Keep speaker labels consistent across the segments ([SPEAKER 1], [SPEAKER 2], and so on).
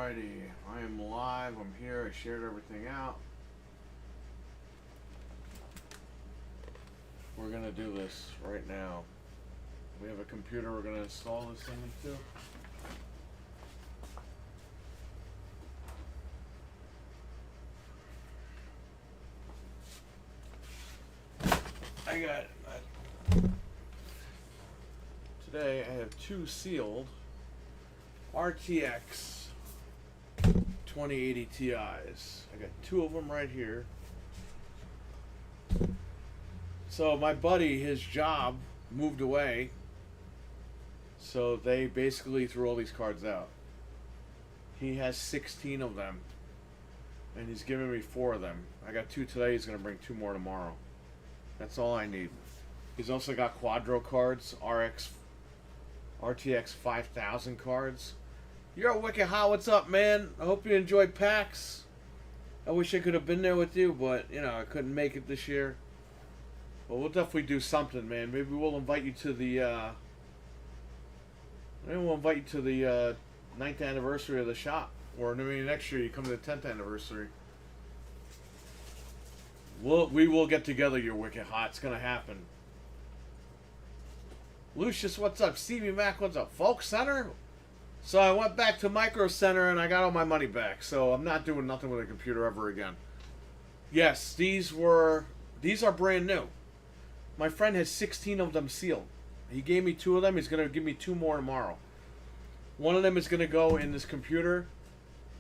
[SPEAKER 1] Alrighty, I am live. I'm here. I shared everything out. We're gonna do this right now. We have a computer we're gonna install this thing into. I got today I have two sealed RTX 2080 Ti's. I got two of them right here. So my buddy, his job moved away, so they basically threw all these cards out. He has 16 of them, and he's giving me 4 of them. I got 2 today. He's going to bring 2 more tomorrow. That's all I need. He's also got Quadro cards, RTX 5000 cards. Yo, Wicked Hot, what's up, man? I hope you enjoyed PAX. I wish I could have been there with you, but, you know, I couldn't make it this year. But we'll definitely do something, man. Maybe we'll invite you to the, maybe we'll invite you to the 9th anniversary of the shop. Or maybe next year you come to the 10th anniversary. We will get together, you Wicked Hot. It's gonna happen. Lucius, what's up? Stevie Mac, what's up? Folk Center? So I went back to Micro Center and I got all my money back. So I'm not doing nothing with a computer ever again. Yes, these are brand new. My friend has 16 of them sealed. He gave me 2 of them. He's gonna give me 2 more tomorrow. One of them is gonna go in this computer.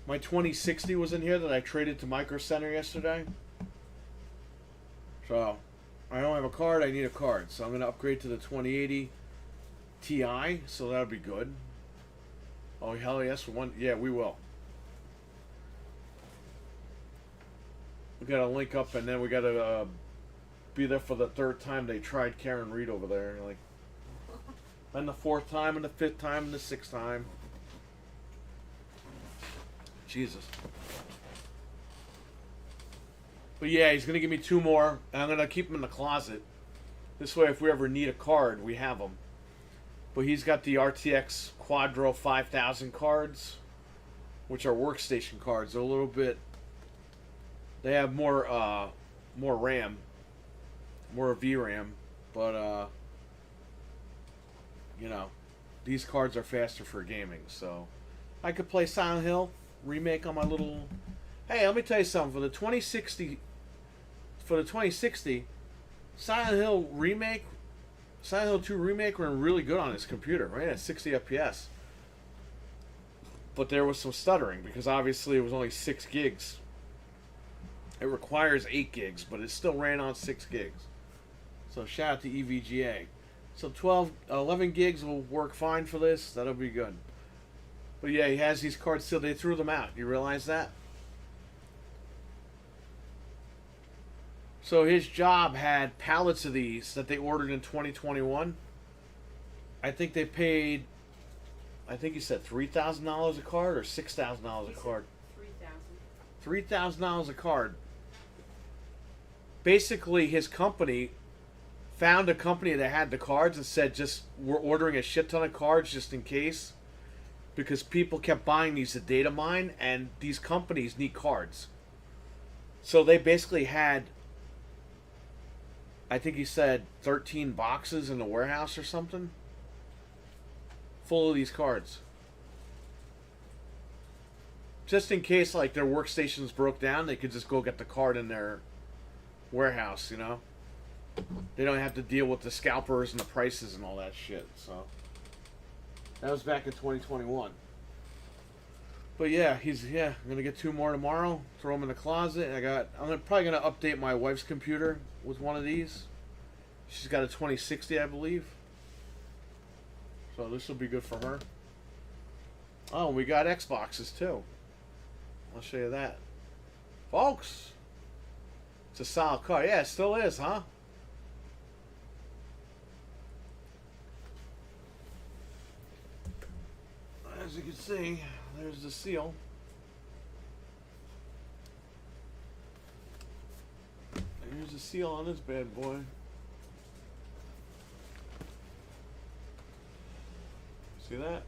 [SPEAKER 1] My 2060 was in here that I traded to Micro Center yesterday. So I don't have a card. I need a card. So I'm gonna upgrade to the 2080 Ti. So that'll be good. Oh hell yes, yeah, we will. We gotta link up, and then we gotta be there for the 3rd time they tried Karen Reed over there, like, and the 4th time, and the 5th time, and the 6th time. Jesus. But yeah, he's gonna give me 2 more, and I'm gonna keep them in the closet. This way, if we ever need a card, we have them. But he's got the RTX Quadro 5000 cards, which are workstation cards. They're a little bit. They have more RAM, more VRAM, but you know, these cards are faster for gaming. So I could play Silent Hill remake on my little. Hey, let me tell you something. For the 2060, Silent Hill remake. Silent Hill 2 Remake ran really good on his computer, right at 60 FPS. But there was some stuttering because obviously it was only 6 gigs. It requires 8 gigs, but it still ran on 6 gigs. So shout out to EVGA. So 11 gigs will work fine for this. That'll be good. But yeah, he has these cards still. They threw them out. You realize that? So his job had pallets of these that they ordered in 2021. I think they paid, I think he said $3,000 a card or $6,000 a card. $3,000 a card. Basically, his company found a company that had the cards and said, just, we're ordering a shit ton of cards just in case. Because people kept buying these to data mine, and these companies need cards. So they basically had, I think he said 13 boxes in the warehouse or something, full of these cards. Just in case, like, their workstations broke down, they could just go get the card in their warehouse, you know? They don't have to deal with the scalpers and the prices and all that shit, so. That was back in 2021. But yeah, I'm gonna get 2 more tomorrow. Throw them in the closet. I'm probably gonna update my wife's computer with one of these. She's got a 2060, I believe. So this will be good for her. Oh, we got Xboxes too. I'll show you that, folks. It's a solid card. Yeah, it still is, huh? As you can see, there's the seal. Here's the seal on this bad boy. See that?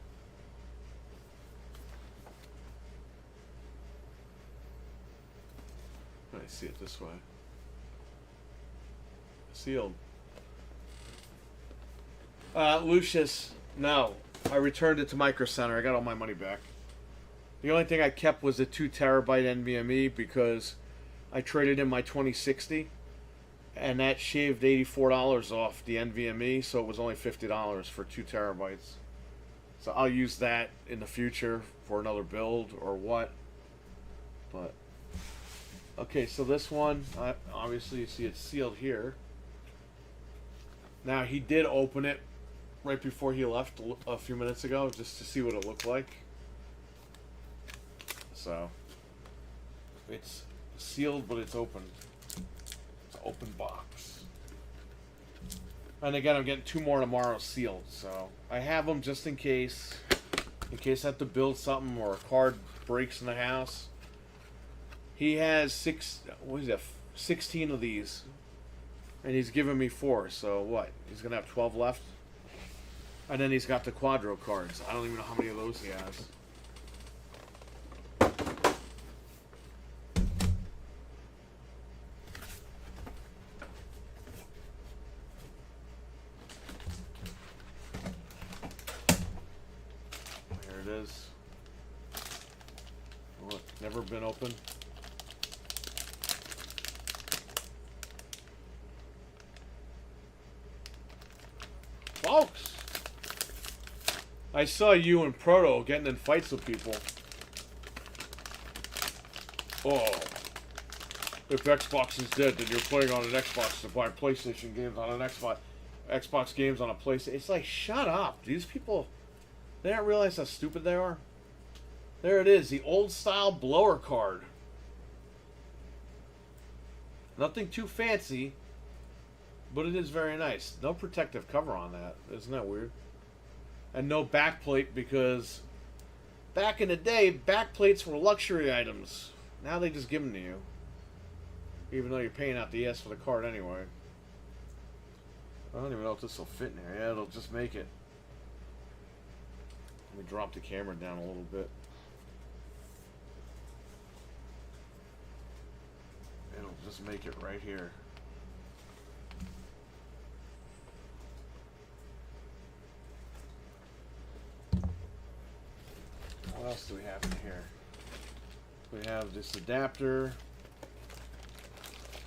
[SPEAKER 1] can't see it this way. Sealed. Lucius, no. I returned it to Micro Center. I got all my money back. The only thing I kept was the 2 terabyte NVMe because I traded in my 2060 and that shaved $84 off the NVMe, so it was only $50 for 2 terabytes. So I'll use that in the future for another build or what. But okay, so this one, obviously you see it's sealed here. Now he did open it right before he left a few minutes ago just to see what it looked like. So it's sealed, but it's open. It's an open box. And again, I'm getting 2 more tomorrow sealed. So I have them just in case I have to build something or a card breaks in the house. He has 16 of these, and he's given me 4. So what? He's gonna have 12 left. And then he's got the Quadro cards. I don't even know how many of those he has. There it is. Look, never been opened. Folks! I saw you and Proto getting in fights with people. Oh. If Xbox is dead, then you're playing on an Xbox to buy PlayStation games on an Xbox games on a PlayStation. It's like, shut up. These people, they don't realize how stupid they are. There it is, the old style blower card. Nothing too fancy, but it is very nice. No protective cover on that. Isn't that weird? And no backplate because back in the day, backplates were luxury items. Now they just give them to you. Even though you're paying out the ass for the card anyway. I don't even know if this will fit in here. Yeah, it'll just make it. Let me drop the camera down a little bit. It'll just make it right here. What else do we have in here? We have this adapter.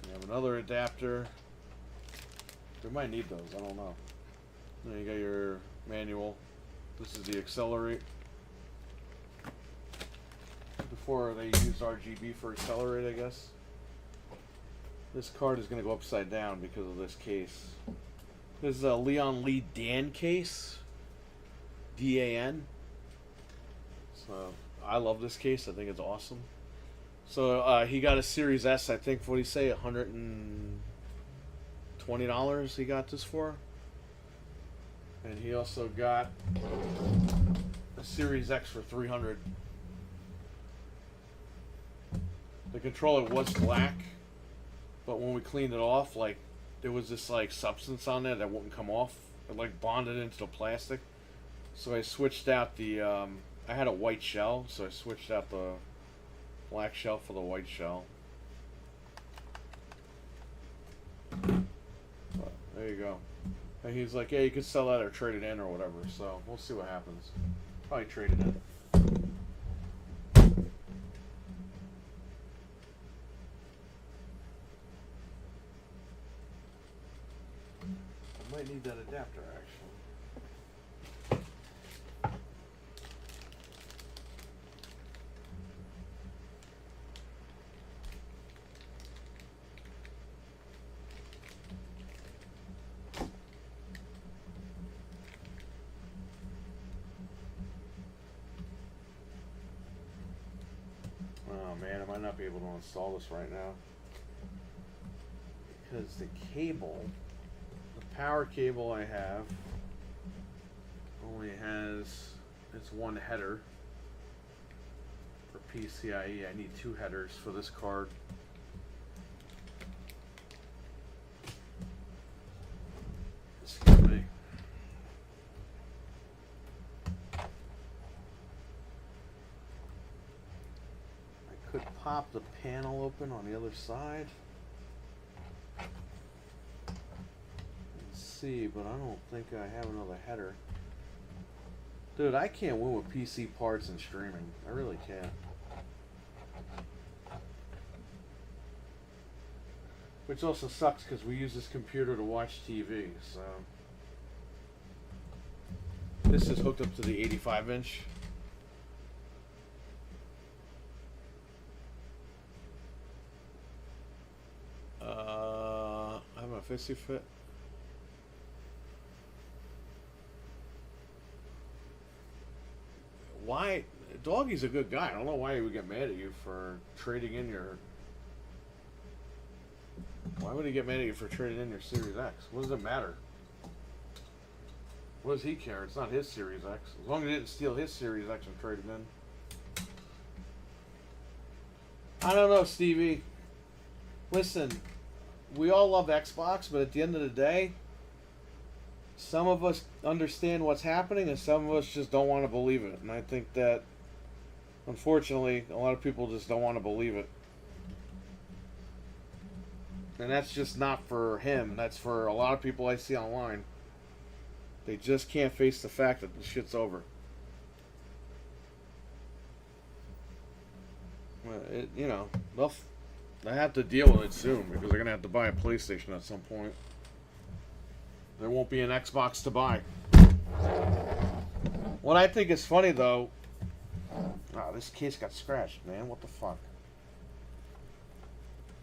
[SPEAKER 1] We have another adapter. We might need those, I don't know. Then you got your manual. This is the accelerate. Before they used RGB for accelerate, I guess. This card is going to go upside down because of this case. This is a Leon Lee Dan case. D-A-N. So, I love this case. I think it's awesome. So, he got a Series S, I think, what do you say, $120 he got this for. And he also got a Series X for $300. The controller was black, but when we cleaned it off, like, there was this, like, substance on there that wouldn't come off. It, like, bonded into the plastic. So I switched out the, I had a white shell, so I switched out the black shell for the white shell. But there you go. And he's like, yeah, you could sell that or trade it in or whatever. So we'll see what happens. Probably trade it in. I might need that adapter actually. Oh man, I might not be able to install this right now because the cable, the power cable I have only has, it's one header for PCIe. I need 2 headers for this card. Excuse me. I could pop the panel open on the other side. Let's see, but I don't think I have another header. Dude, I can't win with PC parts and streaming. I really can't. Which also sucks because we use this computer to watch TV, so. This is hooked up to the 85-inch. I have a 50 fit. Why? Doggy's a good guy. I don't know why he would get mad at you for trading in your. Why would he get mad at you for trading in your Series X? What does it matter? What does he care? It's not his Series X. As long as he didn't steal his Series X and trade it in. I don't know, Stevie. Listen, we all love Xbox, but at the end of the day, some of us understand what's happening and some of us just don't want to believe it. And I think that, unfortunately, a lot of people just don't want to believe it. And that's just not for him. That's for a lot of people I see online. They just can't face the fact that the shit's over. You know, they have to deal with it soon because they're going to have to buy a PlayStation at some point. There won't be an Xbox to buy. What I think is funny, though... Oh, this case got scratched, man. What the fuck?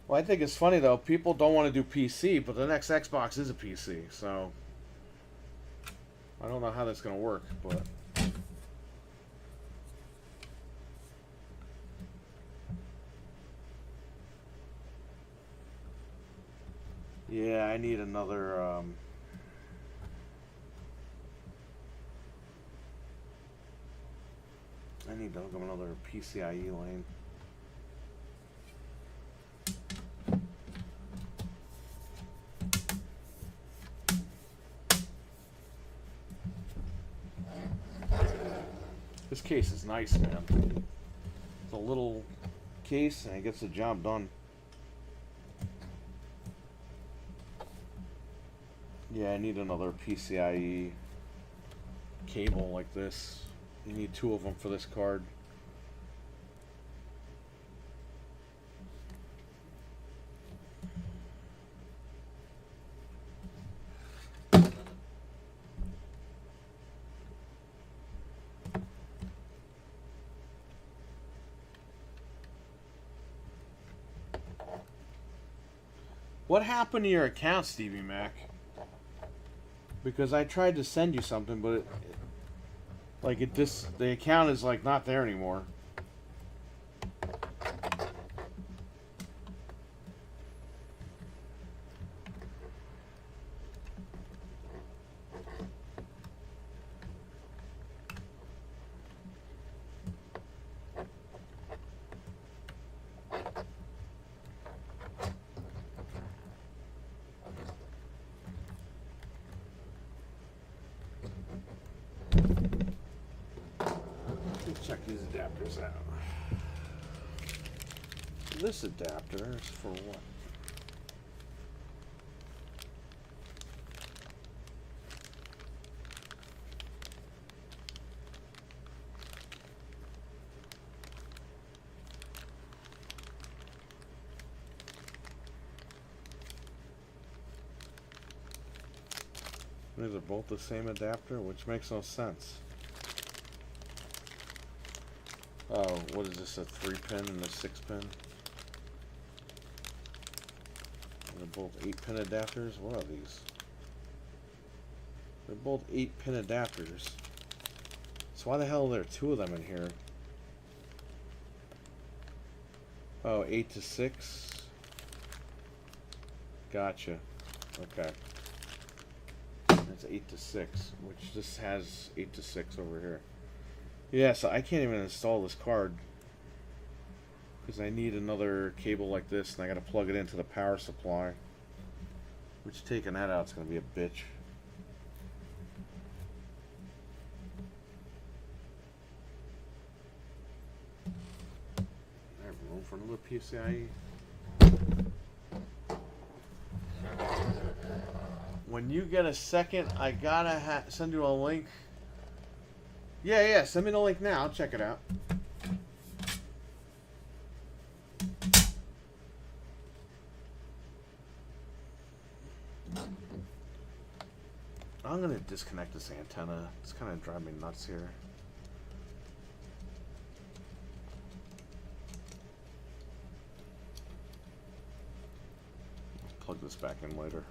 [SPEAKER 1] Well, I think it's funny, though. People don't want to do PC, but the next Xbox is a PC, so... I don't know how that's going to work, but... Yeah, I need another, I need to hook up another PCIe lane. This case is nice, man. It's a little case and it gets the job done. Yeah, I need another PCIe cable like this. You need 2 of them for this card. What happened to your account, Stevie Mac? Because I tried to send you something, but the account is like not there anymore. Check these adapters out. This adapter is for what? These are both the same adapter, which makes no sense. Oh, what is this, a 3-pin and a 6-pin? They're both 8-pin adapters? What are these? They're both 8-pin adapters. So why the hell are there 2 of them in here? Oh, 8 to 6? Gotcha. Okay. That's 8 to 6, which just has 8 to 6 over here. Yeah, so I can't even install this card because I need another cable like this and I gotta plug it into the power supply, which taking that out is gonna be a bitch. I have room with PCIe. When you get a second, I gotta send you a link. Yeah, send me the link now. I'll check it out. I'm gonna disconnect this antenna. It's kind of driving me nuts here. Plug this back in later.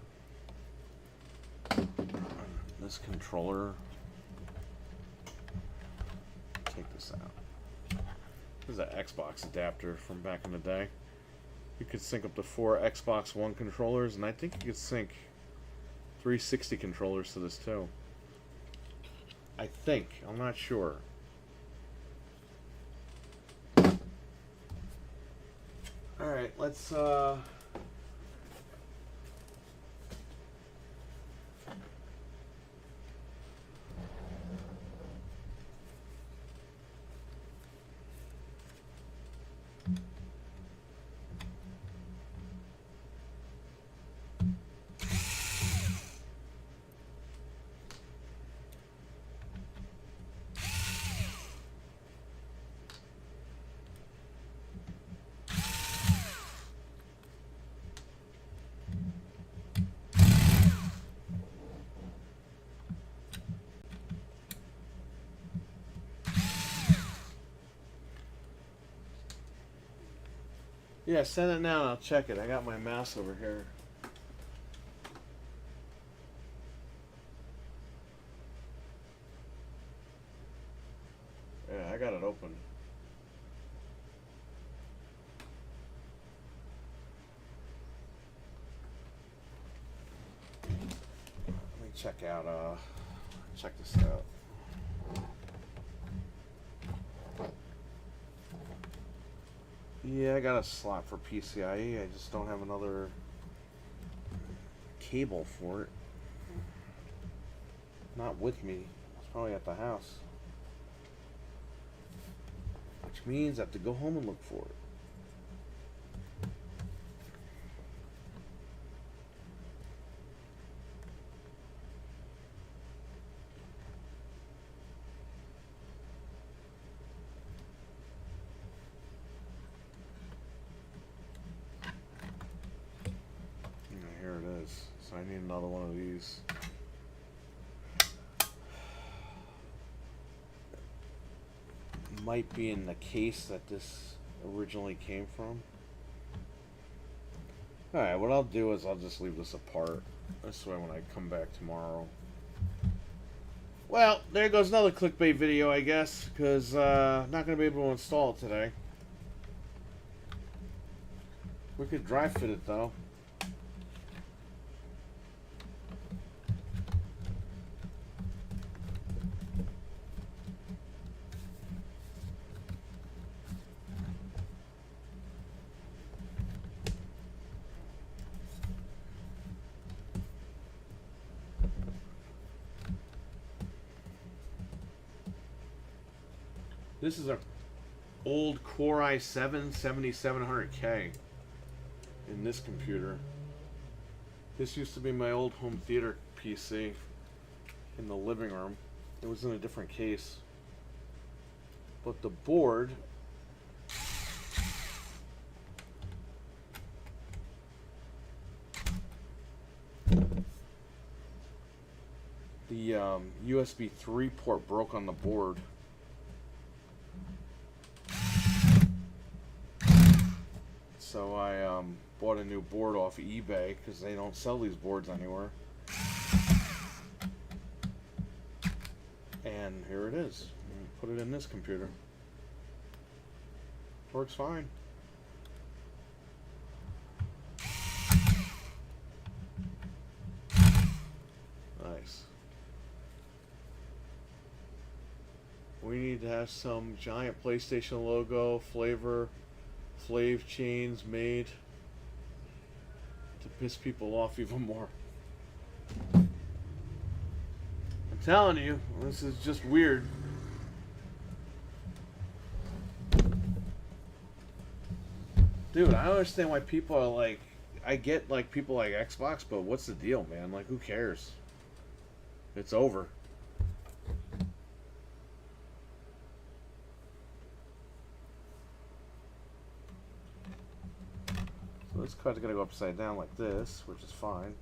[SPEAKER 1] This controller. Take this out. This is an Xbox adapter from back in the day. You could sync up to 4 Xbox One controllers, and I think you could sync 360 controllers to this too. I think. I'm not sure. Alright, let's yeah, send it now and I'll check it. I got my mouse over here. Yeah, I got it open. Let me check this out. Yeah, I got a slot for PCIe. I just don't have another cable for it. Not with me. It's probably at the house. Which means I have to go home and look for it. So I need another one of these. Might be in the case that this originally came from. Alright, what I'll do is I'll just leave this apart. This way when I come back tomorrow. Well, there goes another clickbait video, I guess, because not going to be able to install it today. We could dry fit it though. This is an old Core i7 7700K in this computer. This used to be my old home theater PC in the living room. It was in a different case. But the board the USB 3 port broke on the board. So I bought a new board off eBay because they don't sell these boards anywhere. And here it is. Put it in this computer. Works fine. Nice. We need to have some giant PlayStation logo, Flav chains made to piss people off even more. I'm telling you, this is just weird. Dude, I don't understand why people are like. I get like people like Xbox, but what's the deal, man? Like, who cares? It's over. So this card's gonna go upside down like this, which is fine.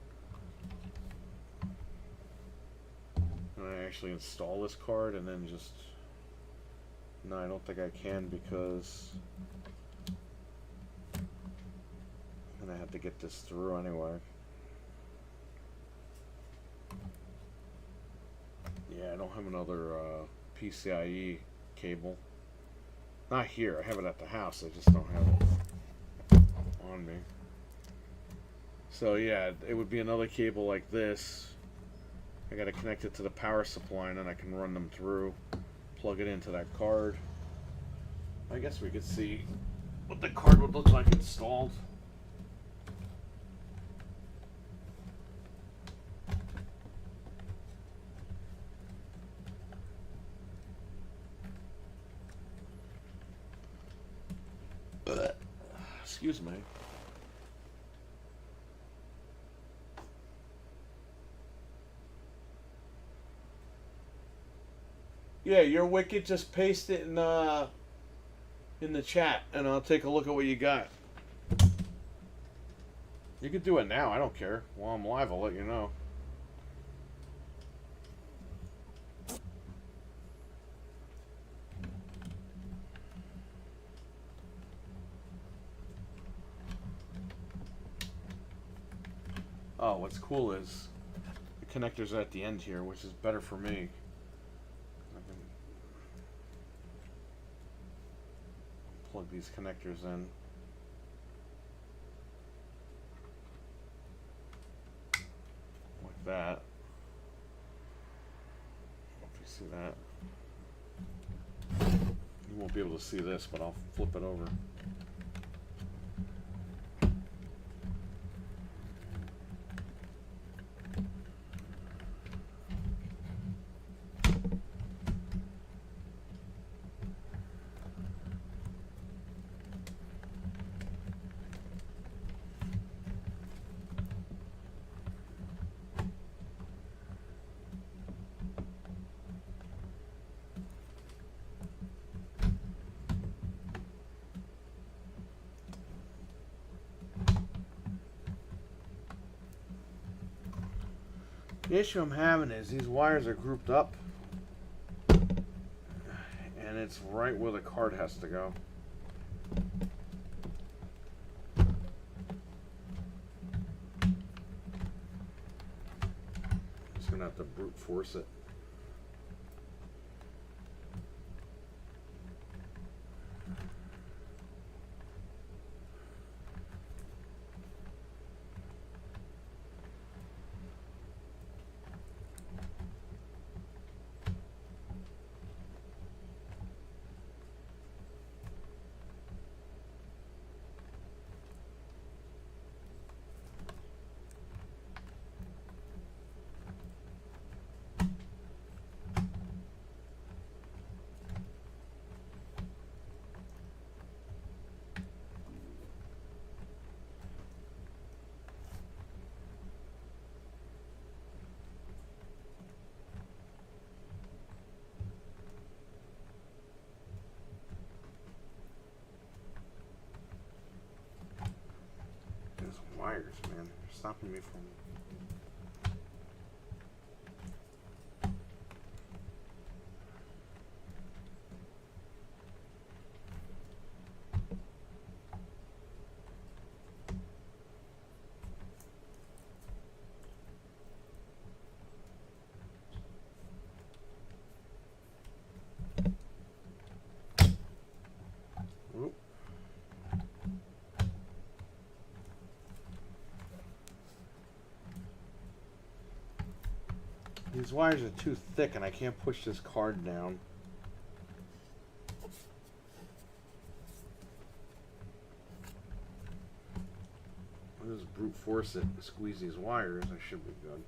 [SPEAKER 1] And I actually install this card and then just. No, I don't think I can because. And I have to get this through anyway. Yeah, I don't have another PCIe cable. Not here. I have it at the house. I just don't have it on me. So yeah, it would be another cable like this. I got to connect it to the power supply and then I can run them through. Plug it into that card. I guess we could see what the card would look like installed. Excuse me. Yeah, you're wicked. Just paste it in the chat, and I'll take a look at what you got. You can do it now. I don't care. While I'm live, I'll let you know. Oh, what's cool is the connectors are at the end here, which is better for me. I can plug these connectors in. Like that. If you see that. You won't be able to see this, but I'll flip it over. The issue I'm having is these wires are grouped up and it's right where the card has to go. Just gonna have to brute force it. Wires, man. They're stopping me from. Oop. These wires are too thick and I can't push this card down. I'll just brute force it and squeeze these wires. I should be good.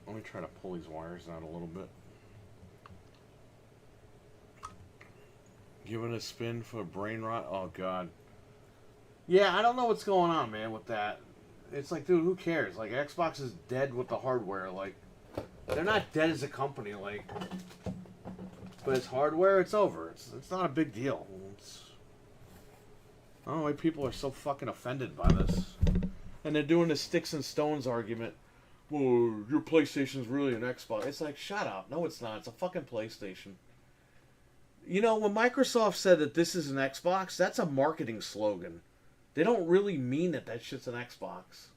[SPEAKER 1] Let me try to pull these wires out a little bit. Give it a spin for brain rot. Oh, God. Yeah, I don't know what's going on, man, with that. It's like, dude, who cares? Like, Xbox is dead with the hardware. Like, they're not dead as a company, like... But it's hardware, it's over. It's not a big deal. I don't know why people are so fucking offended by this. And they're doing the sticks and stones argument. Well, your PlayStation's really an Xbox. It's like, shut up. No, it's not. It's a fucking PlayStation. You know, when Microsoft said that this is an Xbox, that's a marketing slogan. They don't really mean that that shit's an Xbox.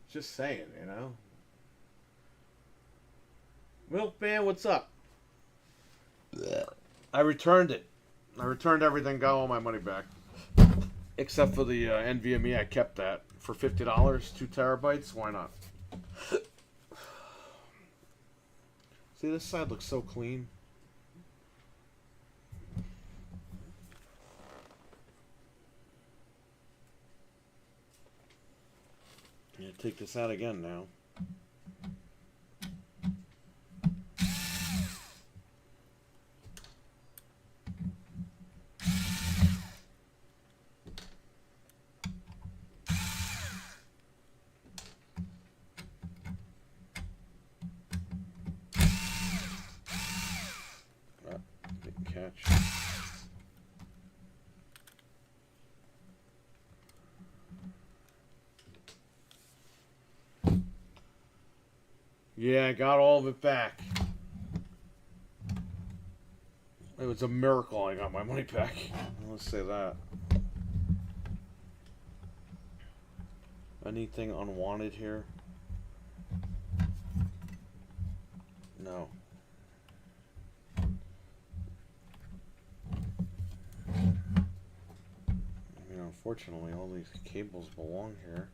[SPEAKER 1] Just saying, you know. Milkman, what's up? I returned it. I returned everything, got all my money back. Except for the NVMe, I kept that. For $50, 2 terabytes, why not? See, this side looks so clean. Yeah, take this out again now. Didn't catch. Yeah, I got all of it back. It was a miracle I got my money back. Let's say that. Anything unwanted here? No. I mean, unfortunately, all these cables belong here.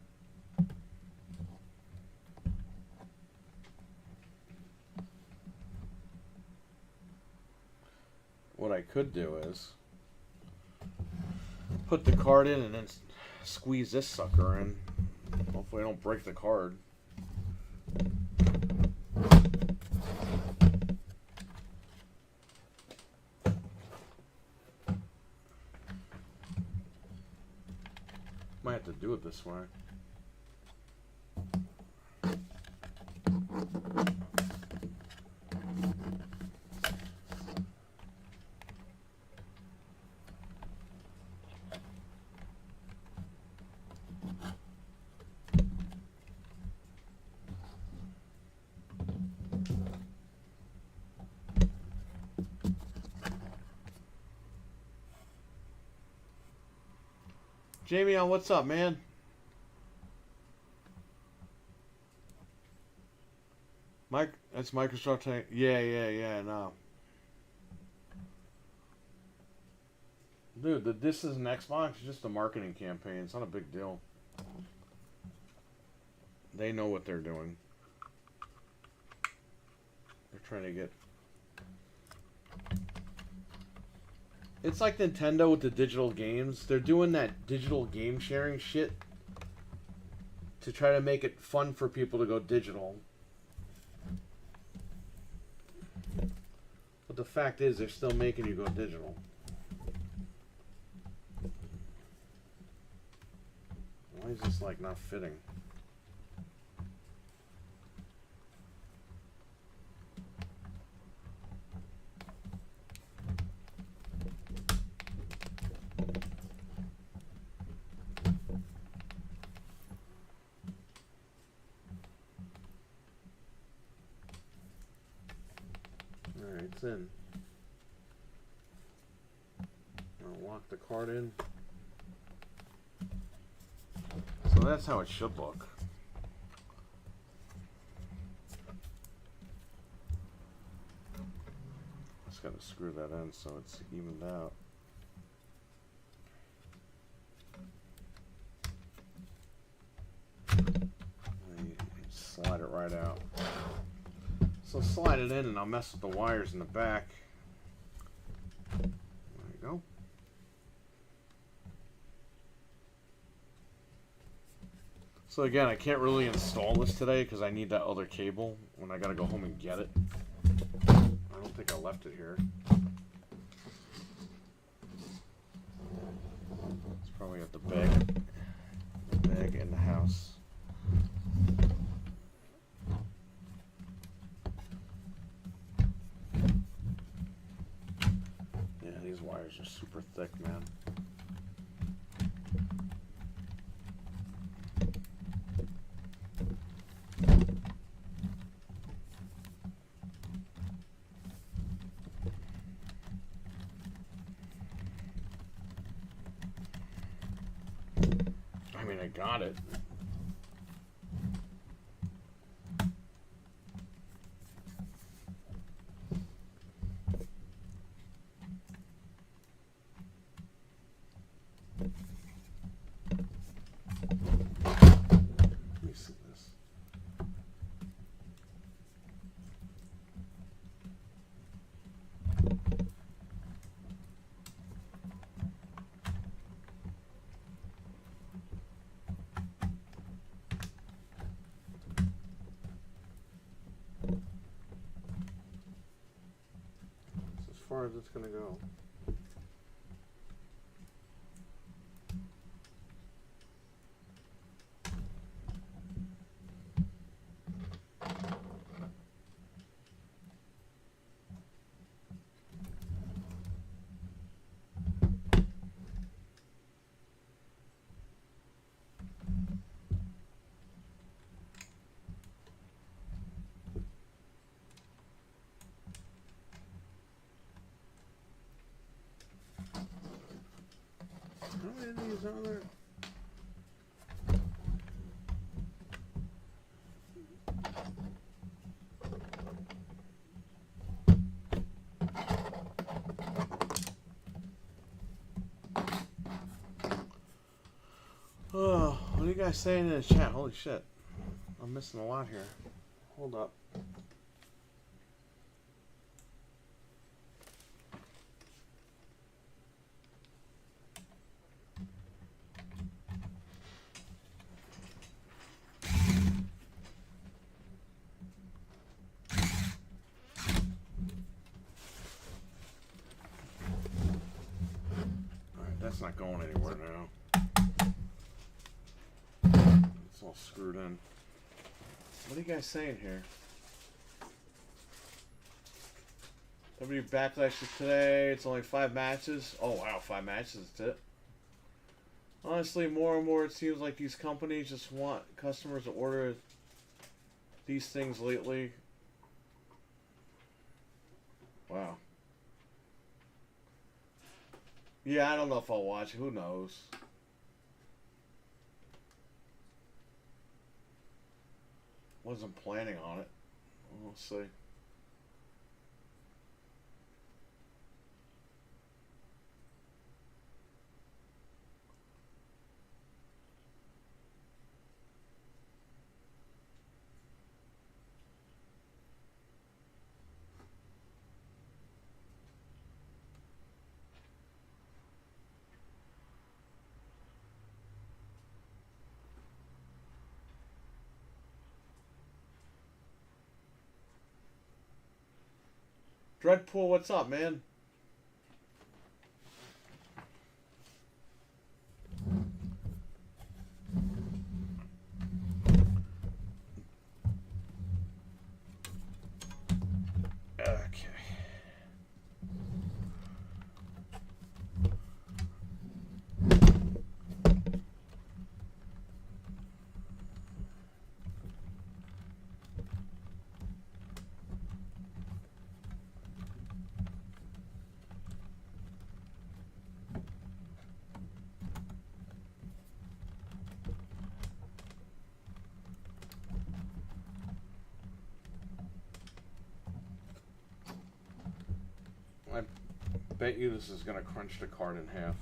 [SPEAKER 1] What I could do is put the card in and then squeeze this sucker in. Hopefully I don't break the card. Might have to do it this way. Jamie, what's up, man? Mike, that's Microsoft. Yeah, no. Dude, this is an Xbox. It's just a marketing campaign. It's not a big deal. They know what they're doing. They're trying to get... It's like Nintendo with the digital games. They're doing that digital game sharing shit to try to make it fun for people to go digital. But the fact is, they're still making you go digital. Why is this like not fitting? It's in. I'll lock the card in. So that's how it should look. Just gotta screw that in so it's evened out. And slide it right out. So slide it in and I'll mess with the wires in the back. There you go. So again, I can't really install this today because I need that other cable when I gotta go home and get it. I don't think I left it here. It's probably at the bag in the house. Yeah, these wires are super thick, man. I mean, I got it. Let me see this. As far as it's gonna go. How many of these are there? Oh, what are you guys saying in the chat? Holy shit. I'm missing a lot here. Hold up. Alright, that's not going anywhere now. It's all screwed in. What are you guys saying here? W Backlash is today. It's only 5 matches. Oh wow, 5 matches. That's it. Honestly, more and more it seems like these companies just want customers to order these things lately. Wow. Yeah, I don't know if I'll watch it. Who knows? Wasn't planning on it. We'll see. Dreadpool, what's up, man? Okay. I bet you this is going to crunch the card in half.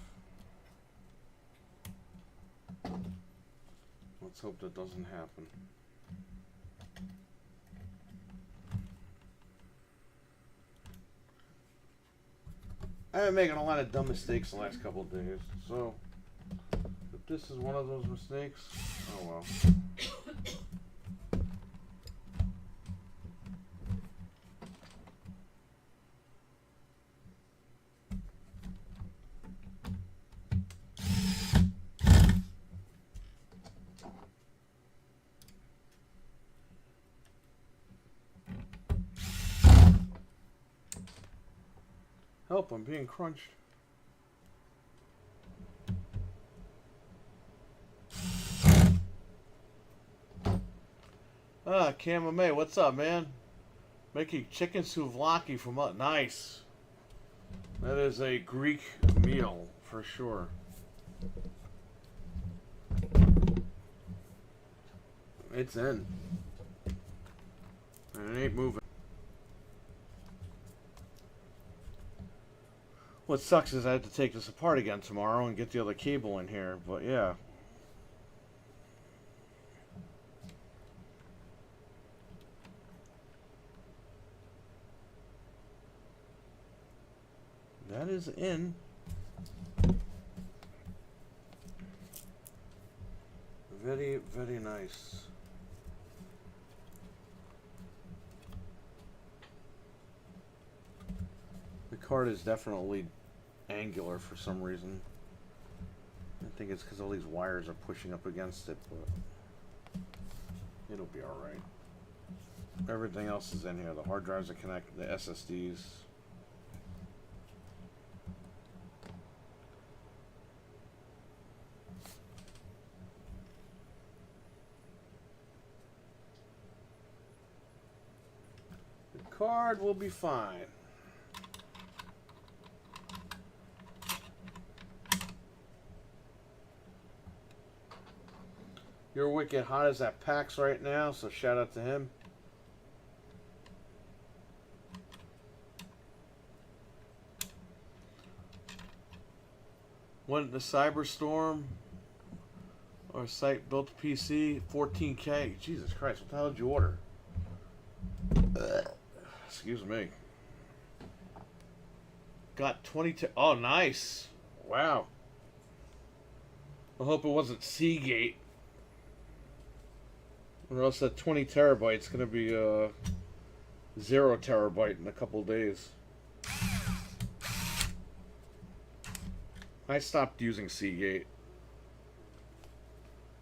[SPEAKER 1] Let's hope that doesn't happen. I've been making a lot of dumb mistakes the last couple of days, so this is one of those mistakes. Oh well. Help, I'm being crunched. Ah, Kamame, what's up, man? Making chicken souvlaki from up. Nice. That is a Greek meal for sure. It's in. And it ain't moving. What sucks is I have to take this apart again tomorrow and get the other cable in here, but yeah. That is in. Very, very nice. The card is definitely angular for some reason. I think it's because all these wires are pushing up against it, but it'll be alright. Everything else is in here. The hard drives are connected, the SSDs. The card will be fine. You're wicked hot as that PAX right now, so shout out to him. Went the Cyberstorm or site built PC 14K. Jesus Christ, what the hell did you order? Excuse me. Got 22. Oh, nice. Wow. I hope it wasn't Seagate. Or else that 20 terabytes going to be 0 terabyte in a couple days. I stopped using Seagate.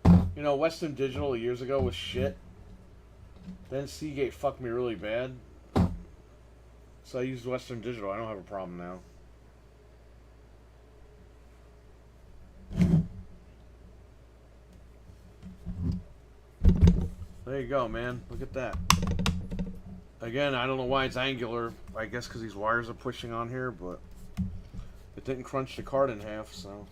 [SPEAKER 1] You know, Western Digital years ago was shit. Then Seagate fucked me really bad. So I used Western Digital. I don't have a problem now. There you go, man. Look at that. Again, I don't know why it's angular. I guess because these wires are pushing on here, but it didn't crunch the card in half, so.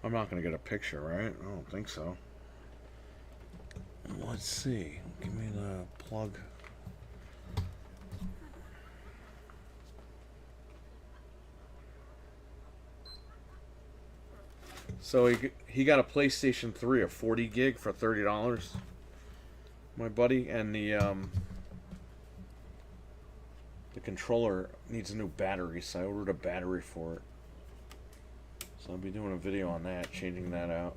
[SPEAKER 1] I'm not going to get a picture, right? I don't think so. Let's see. Give me the plug. So he got a PlayStation 3, a 40 gig for $30. My buddy, and the controller needs a new battery, so I ordered a battery for it. So I'll be doing a video on that, changing that out.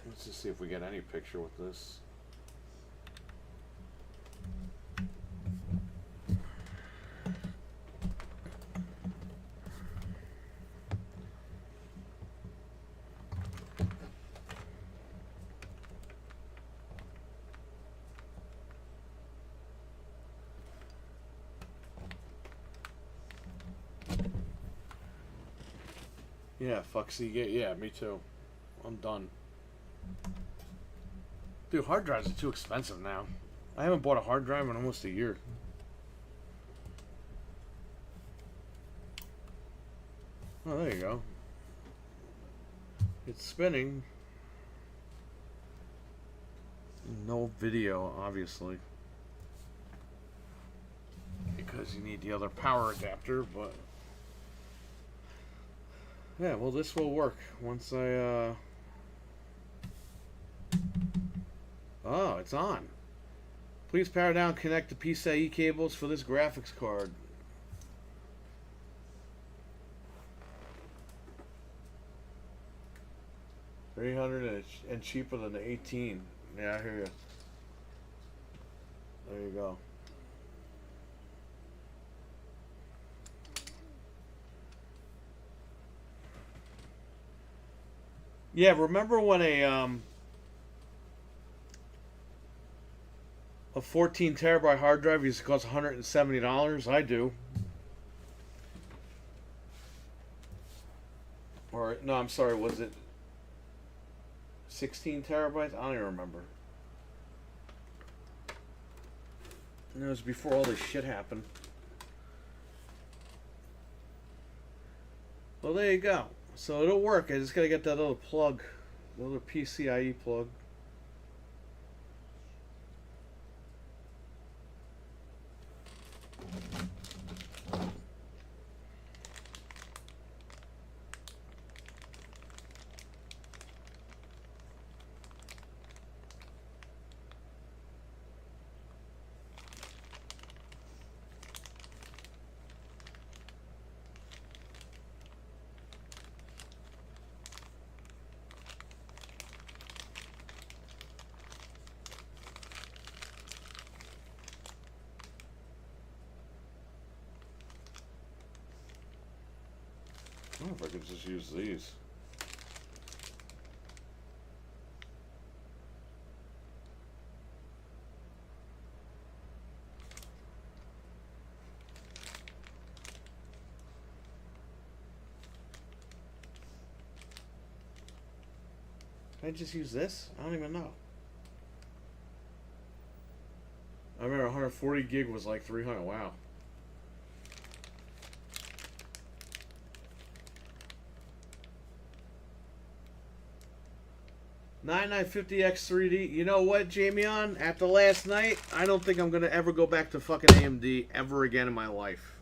[SPEAKER 1] Let's just see if we get any picture with this. Yeah, fuck Seagate. Yeah, me too. I'm done. Dude, hard drives are too expensive now. I haven't bought a hard drive in almost a year. Oh, there you go. It's spinning. No video, obviously. Because you need the other power adapter, but... Yeah, well, this will work once I Oh, it's on. Please power down, connect the PCIe cables for this graphics card. $300 and cheaper than the 18. Yeah, I hear you. There you go. Yeah, remember when a 14 terabyte hard drive used to cost $170? I do. Or no, I'm sorry, was it 16 terabytes? I don't even remember. And it was before all this shit happened. Well, there you go. So it'll work. I just gotta get that little plug, the little PCIe plug. I wonder if I could just use these. Can I just use this? I don't even know. I remember 140 gig was like 300. Wow. $9950X3D. You know what, Jamion? After last night, I don't think I'm going to ever go back to fucking AMD ever again in my life.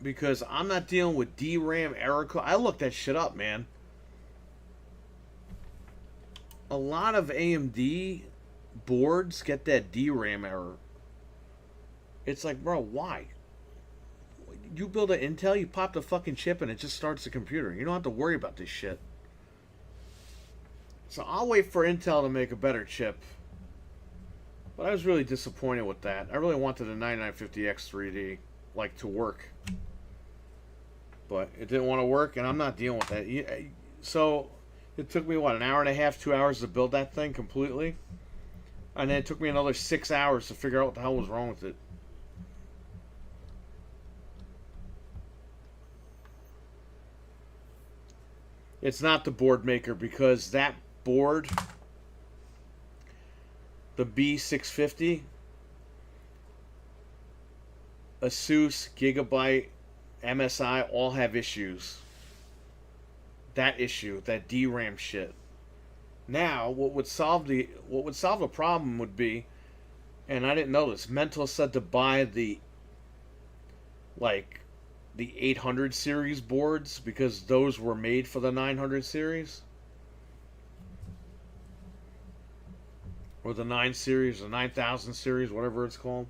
[SPEAKER 1] Because I'm not dealing with DRAM error code. I looked that shit up, man. A lot of AMD boards get that DRAM error. It's like, bro, why? You build an Intel, you pop the fucking chip, and it just starts the computer. You don't have to worry about this shit. So I'll wait for Intel to make a better chip. But I was really disappointed with that. I really wanted the 9950X3D, like, to work. But it didn't want to work, and I'm not dealing with that. So it took me, what, an hour and a half, 2 hours to build that thing completely? And then it took me another 6 hours to figure out what the hell was wrong with it. It's not the board maker, because that board, the B650, Asus, Gigabyte, MSI all have issues. That issue, that DRAM shit. Now, what would solve the problem would be, and I didn't know this, Mental said to buy the 800 series boards, because those were made for the 900 series. Or the 9 series, or 9000 series, whatever it's called.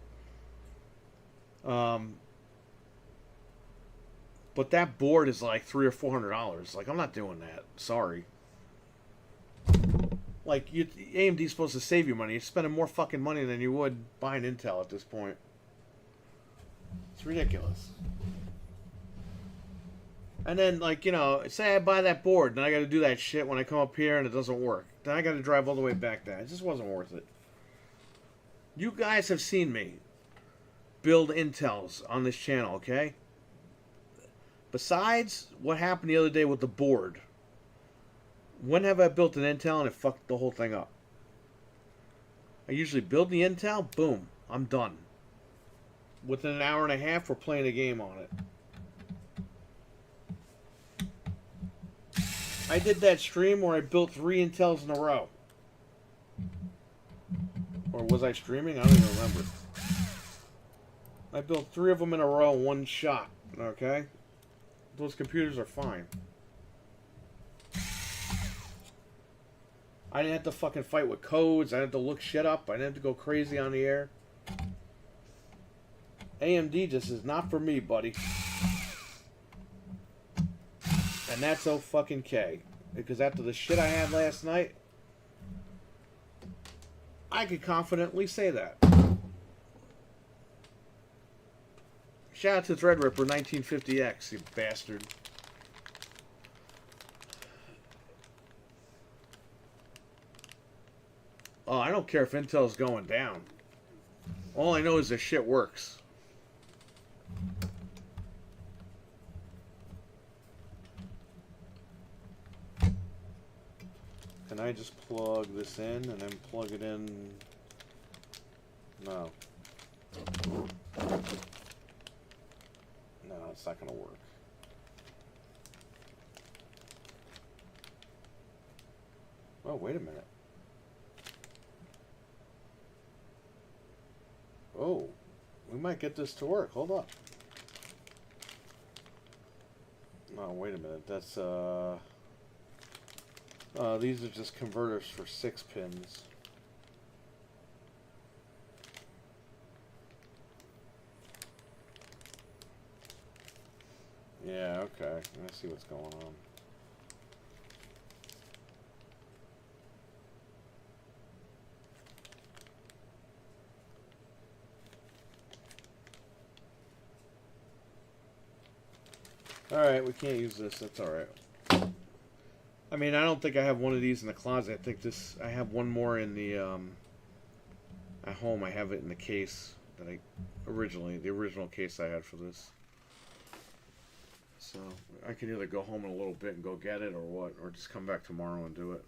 [SPEAKER 1] But that board is like $300 or $400. Like, I'm not doing that. Sorry. Like, AMD's supposed to save you money. You're spending more fucking money than you would buying Intel at this point. It's ridiculous. And then, like, you know, say I buy that board, then I got to do that shit when I come up here and it doesn't work. Then I got to drive all the way back there. It just wasn't worth it. You guys have seen me build Intels on this channel, okay? Besides what happened the other day with the board, when have I built an Intel and it fucked the whole thing up? I usually build the Intel, boom, I'm done. Within an hour and a half, we're playing a game on it. I did that stream where I built 3 Intels in a row. Or was I streaming? I don't even remember. I built 3 of them in a row in one shot, okay? Those computers are fine. I didn't have to fucking fight with codes. I didn't have to look shit up. I didn't have to go crazy on the air. AMD just is not for me, buddy. And that's O-fucking-K. Because after the shit I had last night, I could confidently say that. Shout out to Threadripper 1950X, you bastard. Oh, I don't care if Intel's going down. All I know is this shit works. Can I just plug this in and then plug it in? No. No, it's not going to work. Oh, wait a minute. Oh, we might get this to work. Hold up. No, wait a minute. That's, these are just converters for 6 pins. Yeah, okay. Let's see what's going on. Alright, we can't use this. That's alright. I mean, I don't think I have one of these in the closet. I think this... I have one more in the, at home. I have it in the case that I... Originally, the original case I had for this. So, I can either go home in a little bit and go get it or what. Or just come back tomorrow and do it.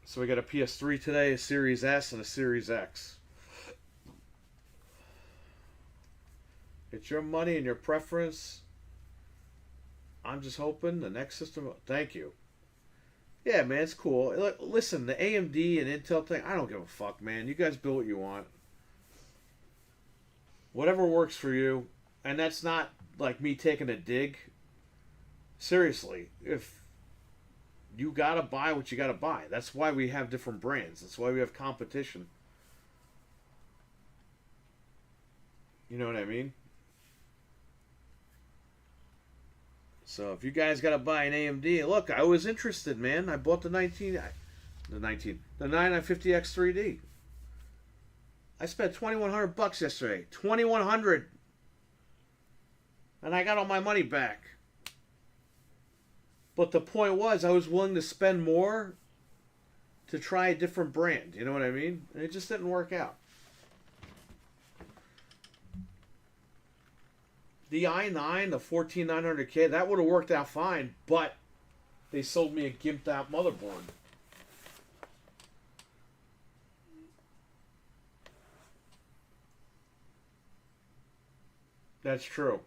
[SPEAKER 1] So we got a PS3 today, a Series S, and a Series X. It's your money and your preference. I'm just hoping the next system... Thank you. Yeah, man, it's cool. Listen, the AMD and Intel thing, I don't give a fuck, man. You guys build what you want. Whatever works for you. And that's not like me taking a dig. Seriously, if you gotta buy what you gotta buy. That's why we have different brands. That's why we have competition. You know what I mean? So if you guys gotta buy an AMD, look, I was interested, man. I bought the 950X 3D. I spent $2,100 yesterday. $2,100, and I got all my money back. But the point was, I was willing to spend more to try a different brand. You know what I mean? And it just didn't work out. The i9, the 14900K, that would have worked out fine, but they sold me a gimped out motherboard. That's true.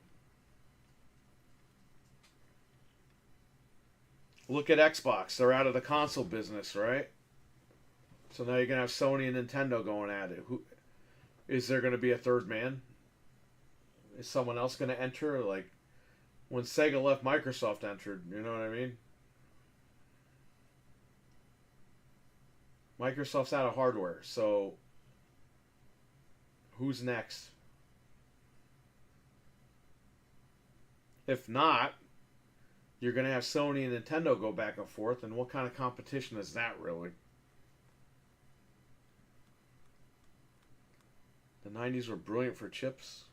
[SPEAKER 1] Look at Xbox. They're out of the console business, right? So now you're going to have Sony and Nintendo going at it. Is there going to be a third man? Is someone else going to enter? Like when Sega left, Microsoft entered. You know what I mean? Microsoft's out of hardware, so who's next? If not, you're going to have Sony and Nintendo go back and forth, and what kind of competition is that really? The 90s were brilliant for chips.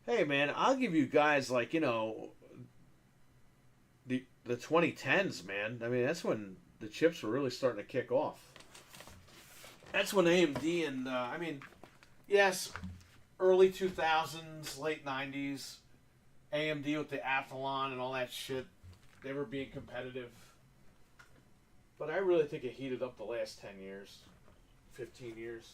[SPEAKER 1] Hey, man, I'll give you guys, like, you know, the 2010s, man. I mean, that's when the chips were really starting to kick off. That's when AMD and, I mean, yes, early 2000s, late 90s, AMD with the Athlon and all that shit, they were being competitive. But I really think it heated up the last 10 years, 15 years.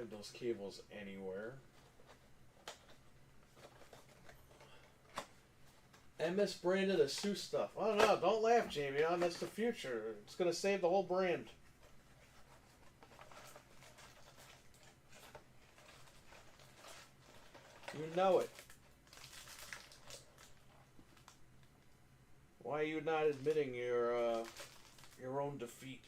[SPEAKER 1] find those cables anywhere. MS branded ASUS stuff. Oh no, don't laugh, Jamie. That's the future. It's gonna save the whole brand. You know it. Why are you not admitting your own defeat?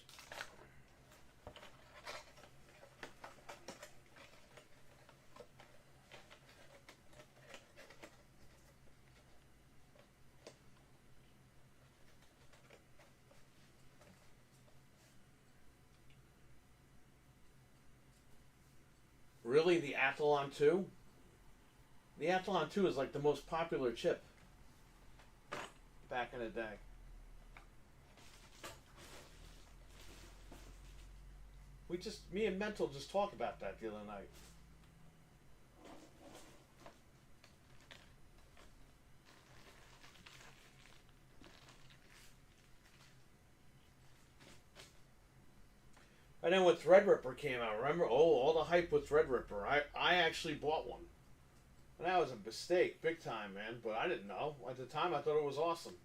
[SPEAKER 1] Really, the Athlon 2? The Athlon 2 is like the most popular chip back in the day. Me and Mental just talked about that the other night. And then when Threadripper came out, remember? Oh, all the hype with Threadripper. I actually bought one. And that was a mistake, big time, man. But I didn't know. At the time, I thought it was awesome.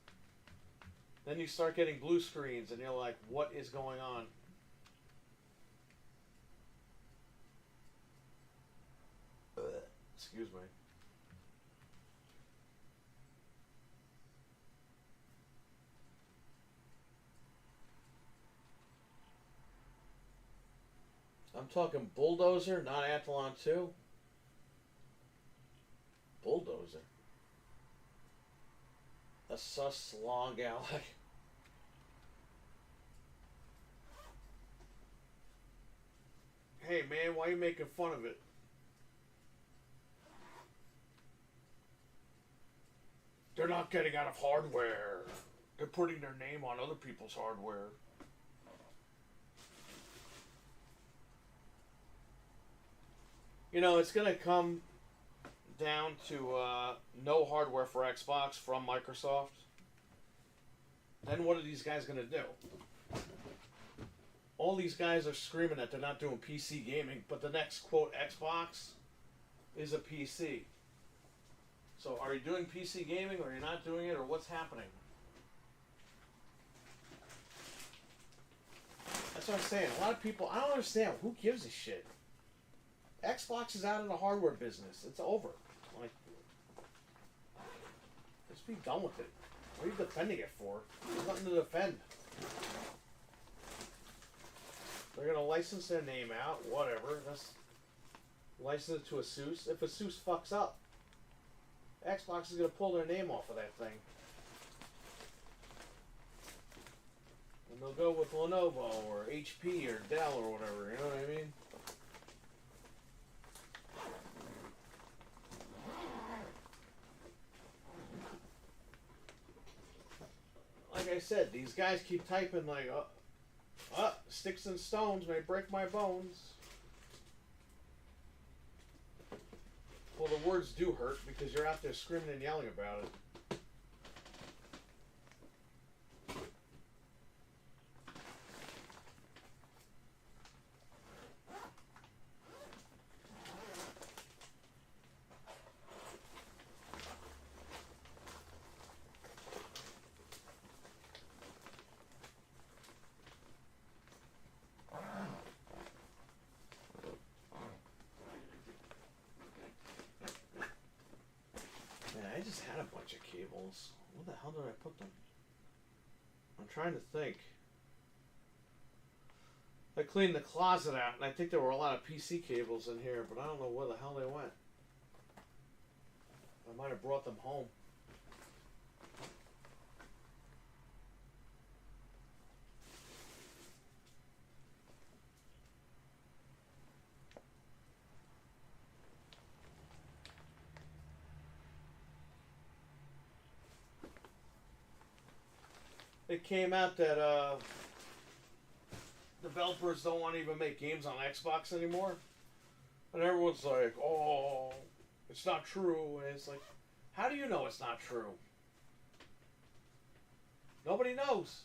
[SPEAKER 1] Then you start getting blue screens, and you're like, what is going on? Excuse me. I'm talking Bulldozer, not Athlon 2. Bulldozer. A sus slog ally. Hey man, why are you making fun of it? They're not getting out of hardware. They're putting their name on other people's hardware. You know, it's going to come down to no hardware for Xbox from Microsoft. Then what are these guys going to do? All these guys are screaming that they're not doing PC gaming, but the next, quote, Xbox is a PC. So are you doing PC gaming, or you're not doing it, or what's happening? That's what I'm saying. A lot of people, I don't understand. Who gives a shit? Xbox is out of the hardware business. It's over. Like, just be done with it. What are you defending it for? There's nothing to defend. They're gonna license their name out, whatever. That's license it to ASUS. If ASUS fucks up, Xbox is gonna pull their name off of that thing. And they'll go with Lenovo or HP or Dell or whatever, you know what I mean? Like I said, these guys keep typing like, sticks and stones may break my bones. Well, the words do hurt because you're out there screaming and yelling about it. I just had a bunch of cables. Where the hell did I put them? I'm trying to think. I cleaned the closet out, and I think there were a lot of PC cables in here, but I don't know where the hell they went. I might have brought them home. It came out that developers don't want to even make games on Xbox anymore. And everyone's like, oh, it's not true. And it's like, how do you know it's not true? Nobody knows.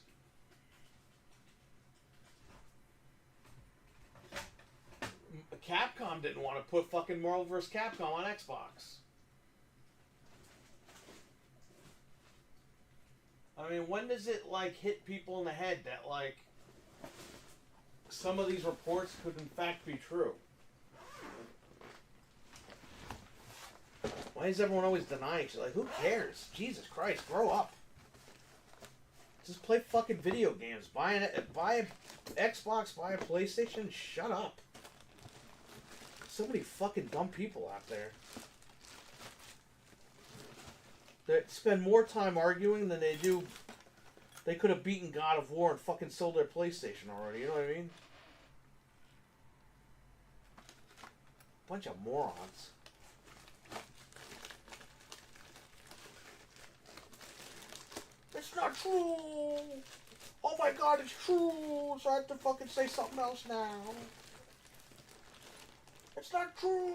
[SPEAKER 1] Capcom Capcom didn't want to put fucking Marvel vs. Capcom on Xbox. I mean, when does it, like, hit people in the head that, like, some of these reports could in fact be true? Why is everyone always denying shit? Like, who cares? Jesus Christ, grow up. Just play fucking video games. Buy an Xbox, buy a PlayStation, shut up. So many fucking dumb people out there that spend more time arguing than they do. They could have beaten God of War and fucking sold their PlayStation already, you know what I mean? Bunch of morons. It's not true! Oh my god, it's true! So I have to fucking say something else now. It's not true!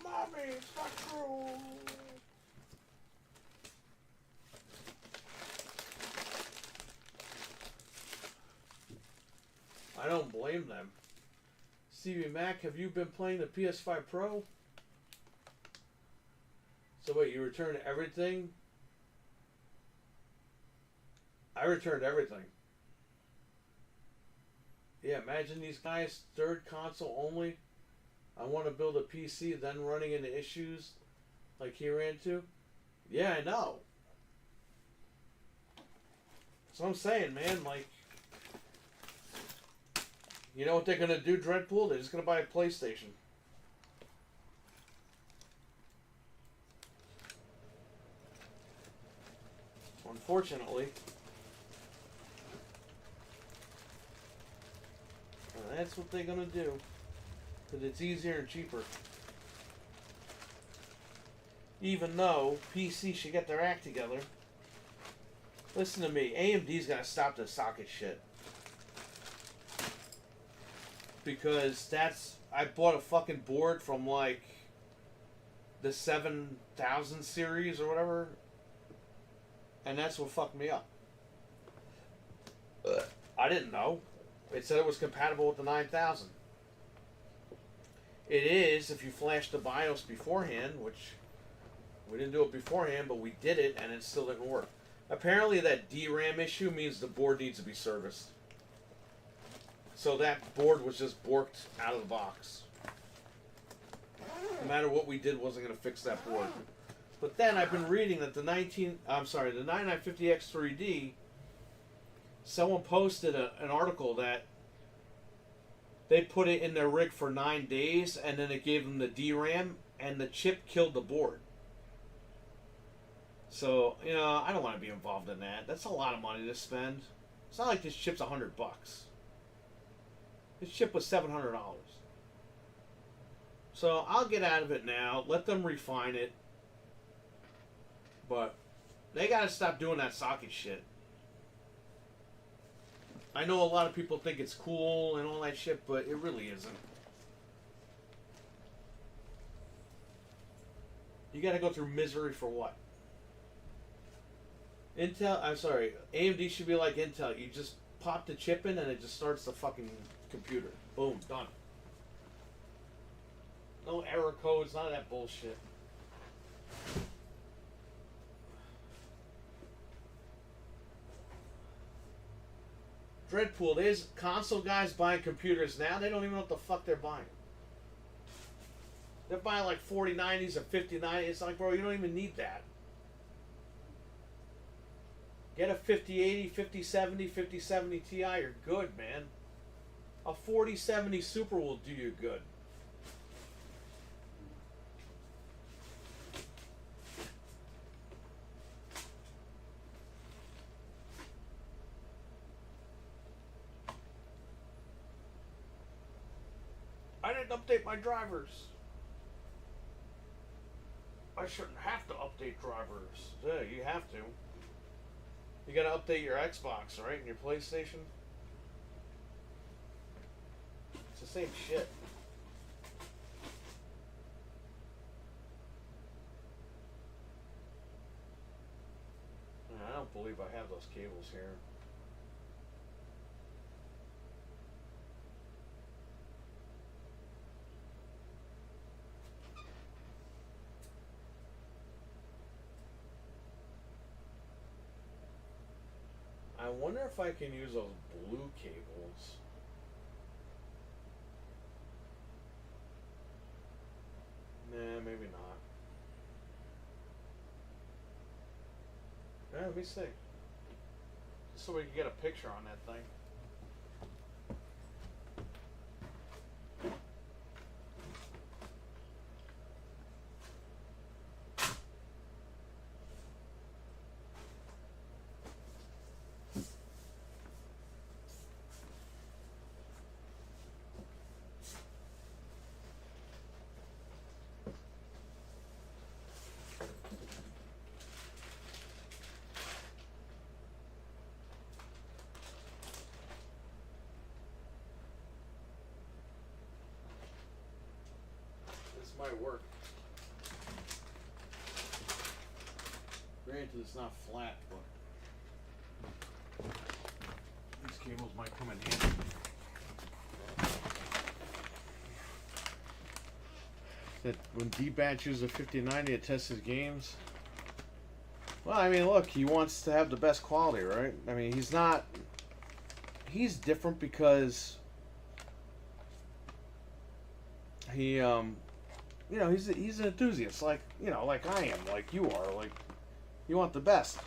[SPEAKER 1] Mommy, it's not true! I don't blame them. Stevie Mac, have you been playing the PS5 Pro? So wait, you returned everything? I returned everything. Yeah, imagine these guys, third console only. I want to build a PC, then running into issues like he ran into. Yeah, I know. That's what I'm saying, man. Like, you know what they're going to do, Dreadpool? They're just going to buy a PlayStation. Unfortunately. That's what they're going to do. Because it's easier and cheaper. Even though PC should get their act together. Listen to me. AMD's got to stop this socket shit. Because that's... I bought a fucking board from like the 7000 series or whatever. And that's what fucked me up. I didn't know. It said it was compatible with the 9000. It is if you flash the BIOS beforehand, which we didn't do it beforehand, but we did it and it still didn't work. Apparently that DRAM issue means the board needs to be serviced. So that board was just borked out of the box. No matter what we did wasn't going to fix that board. But then I've been reading that the 9950X 3D, someone posted an article that they put it in their rig for 9 days and then it gave them the DRAM and the chip killed the board. So, you know, I don't want to be involved in that. That's a lot of money to spend. It's not like this chip's $100. This chip was $700. So I'll get out of it now. Let them refine it. But they gotta stop doing that socket shit. I know a lot of people think it's cool and all that shit, but it really isn't. You gotta go through misery for what? AMD should be like Intel. You just pop the chip in and it just starts the fucking computer. Boom, done. No error codes, none of that bullshit. Dreadpool, there's console guys buying computers now. They don't even know what the fuck they're buying. They're buying like 4090s or 5090s. It's like, bro, you don't even need that. Get a 5080, 5070, 5070 Ti. You're good, man. A 4070 Super will do you good. I didn't update my drivers. I shouldn't have to update drivers. Yeah, you have to. You gotta update your Xbox, right? And your PlayStation. It's the same shit. I don't believe I have those cables here. I wonder if I can use those blue cables. Nah, maybe not. Yeah, let me see. Just so we can get a picture on that thing. This might work. Granted, it's not flat, but these cables might come in handy. That when D-Bat uses a 5090 to test his games. Well, I mean, look, he wants to have the best quality, right? I mean, he's not. He's different because he, he's an enthusiast, like like I am, like you are, like you want the best.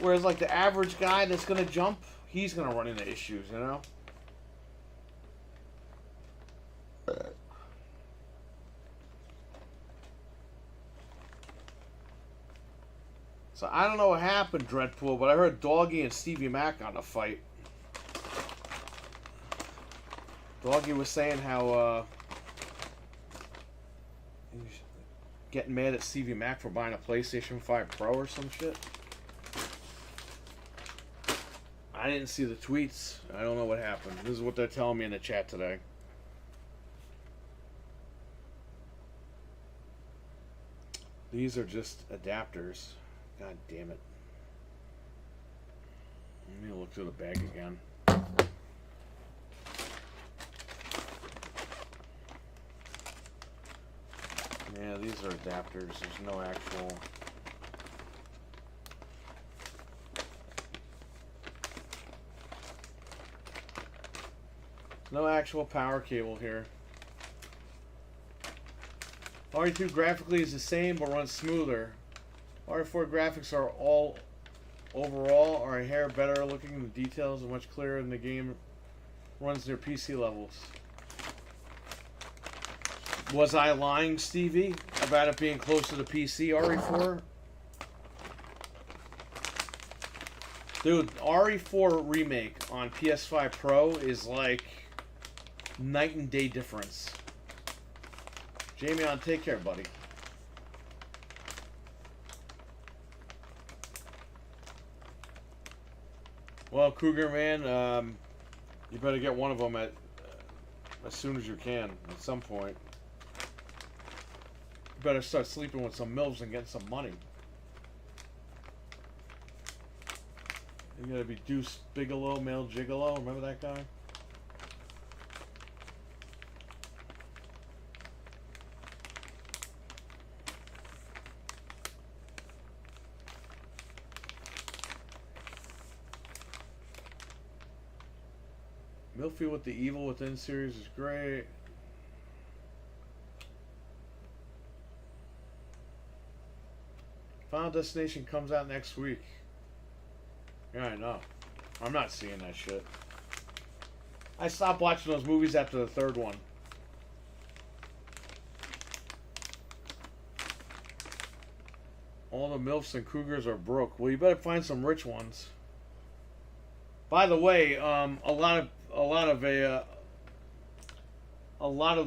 [SPEAKER 1] Whereas, like the average guy that's gonna jump, he's gonna run into issues, So I don't know what happened, Dreadpool, but I heard Doggy and Stevie Mac on a fight. Doggy was saying how he's getting mad at Stevie Mac for buying a PlayStation 5 Pro or some shit. I didn't see the tweets. I don't know what happened. This is what they're telling me in the chat today. These are just adapters. God damn it. Let me look through the bag again. Yeah, these are adapters. There's no actual... No actual power cable here. RE2 graphically is the same but runs smoother. RE4 graphics are all overall are a hair better looking. The details are much clearer and the game runs near PC levels. Was I lying, Stevie, about it being closer to PC, RE4? Dude, RE4 remake on PS5 Pro is like night and day difference. Jamie, take care, buddy. Well, Cougar man, you better get one of them as soon as you can. At some point, you better start sleeping with some MILFs and getting some money. You gotta be Deuce Bigelow, male gigolo. Remember that guy? Milfy with the Evil Within series is great. Final Destination comes out next week. Yeah, I know. I'm not seeing that shit. I stopped watching those movies after the third one. All the MILFs and Cougars are broke. Well, you better find some rich ones. By the way, a lot of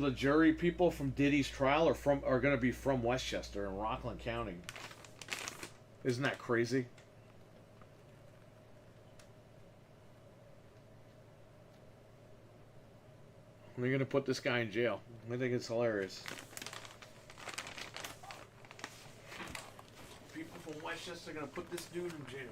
[SPEAKER 1] the jury people from Diddy's trial are going to be from Westchester in Rockland County. Isn't that crazy? They're going to put this guy in jail. I think it's hilarious. People from Westchester are going to put this dude in jail.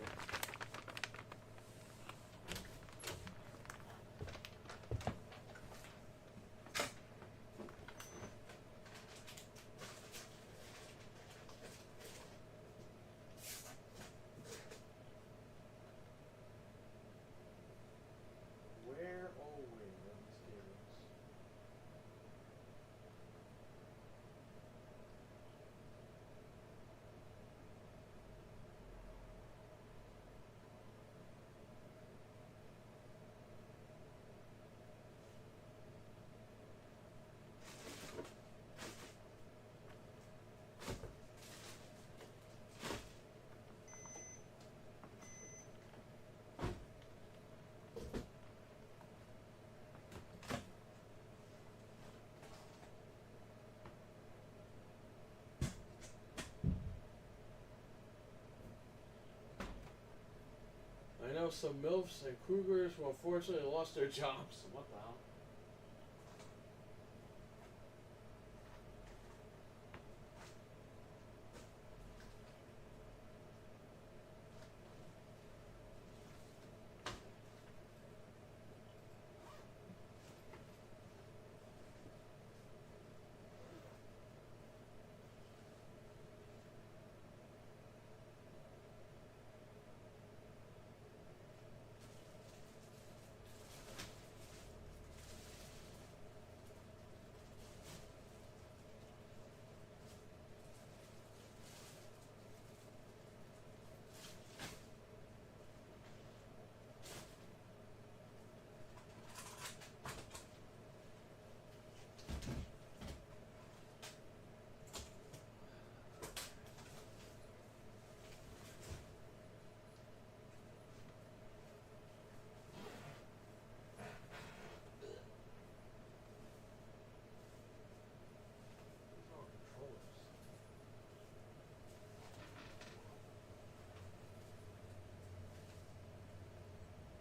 [SPEAKER 1] know some MILFs and Cougars who unfortunately lost their jobs. What the hell?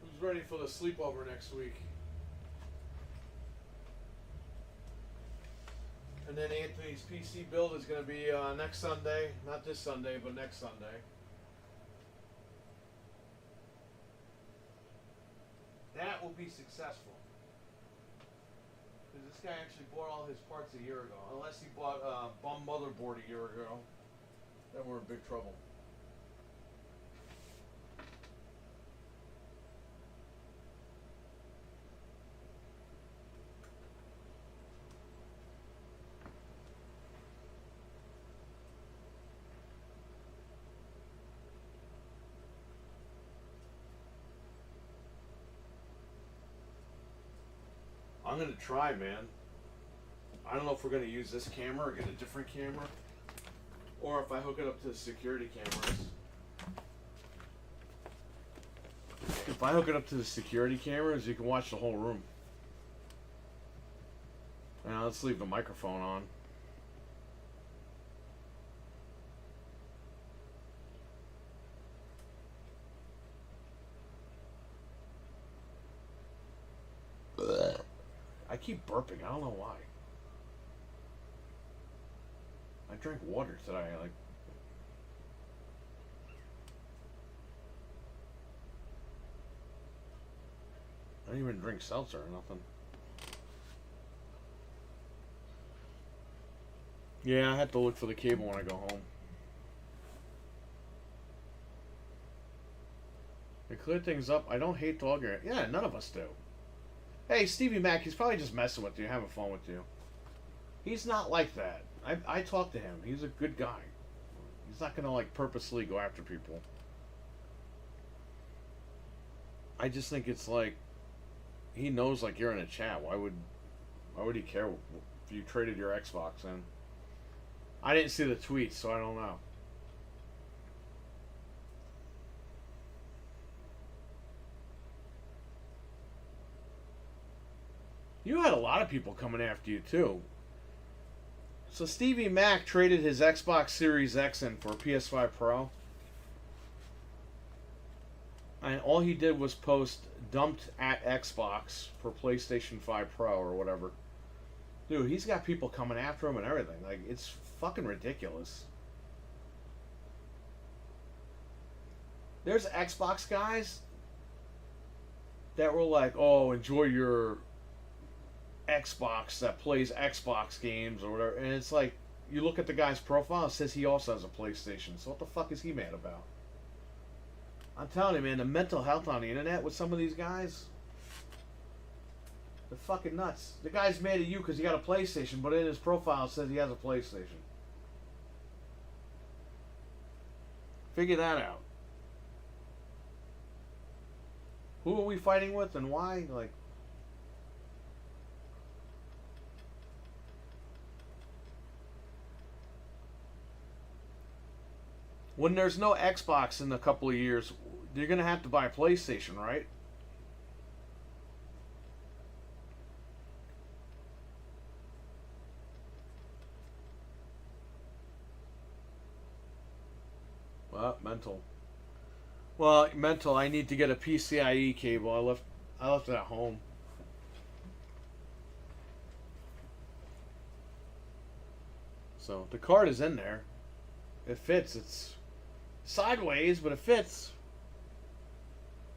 [SPEAKER 1] Who's ready for the sleepover next week? And then Anthony's PC build is going to be next Sunday. Not this Sunday, but next Sunday. That will be successful. Because this guy actually bought all his parts a year ago. Unless he bought a bum motherboard a year ago. Then we're in big trouble. I'm going to try, man. I don't know if we're going to use this camera or get a different camera. Or if I hook it up to the security cameras. If I hook it up to the security cameras, you can watch the whole room. Now let's leave the microphone on. I keep burping. I don't know why. I drank water today. I didn't even drink seltzer or nothing. Yeah, I have to look for the cable when I go home. They clear things up. I don't hate dog hair. Yeah, none of us do. Hey, Stevie Mac, he's probably just messing with you, having fun with you. He's not like that. I talked to him. He's a good guy. He's not gonna like purposely go after people. I just think it's like he knows like you're in a chat. Why would he care if you traded your Xbox in? I didn't see the tweet, so I don't know. You had a lot of people coming after you too. So Stevie Mac traded his Xbox Series X in for a PS5 Pro. And all he did was post dumped at Xbox for PlayStation 5 Pro or whatever. Dude, he's got people coming after him and everything. Like, it's fucking ridiculous. There's Xbox guys that were like, oh, enjoy your Xbox that plays Xbox games or whatever. And it's like, you look at the guy's profile, it says he also has a PlayStation. So what the fuck is he mad about? I'm telling you, man, the mental health on the internet with some of these guys, they're fucking nuts. The guy's mad at you because he got a PlayStation, but in his profile it says he has a PlayStation. Figure that out. Who are we fighting with and why? Like, when there's no Xbox in a couple of years, you're going to have to buy a PlayStation, right? Well, mental. Well, mental. I need to get a PCIe cable. I left it at home. So the card is in there. It fits. It's sideways, but it fits.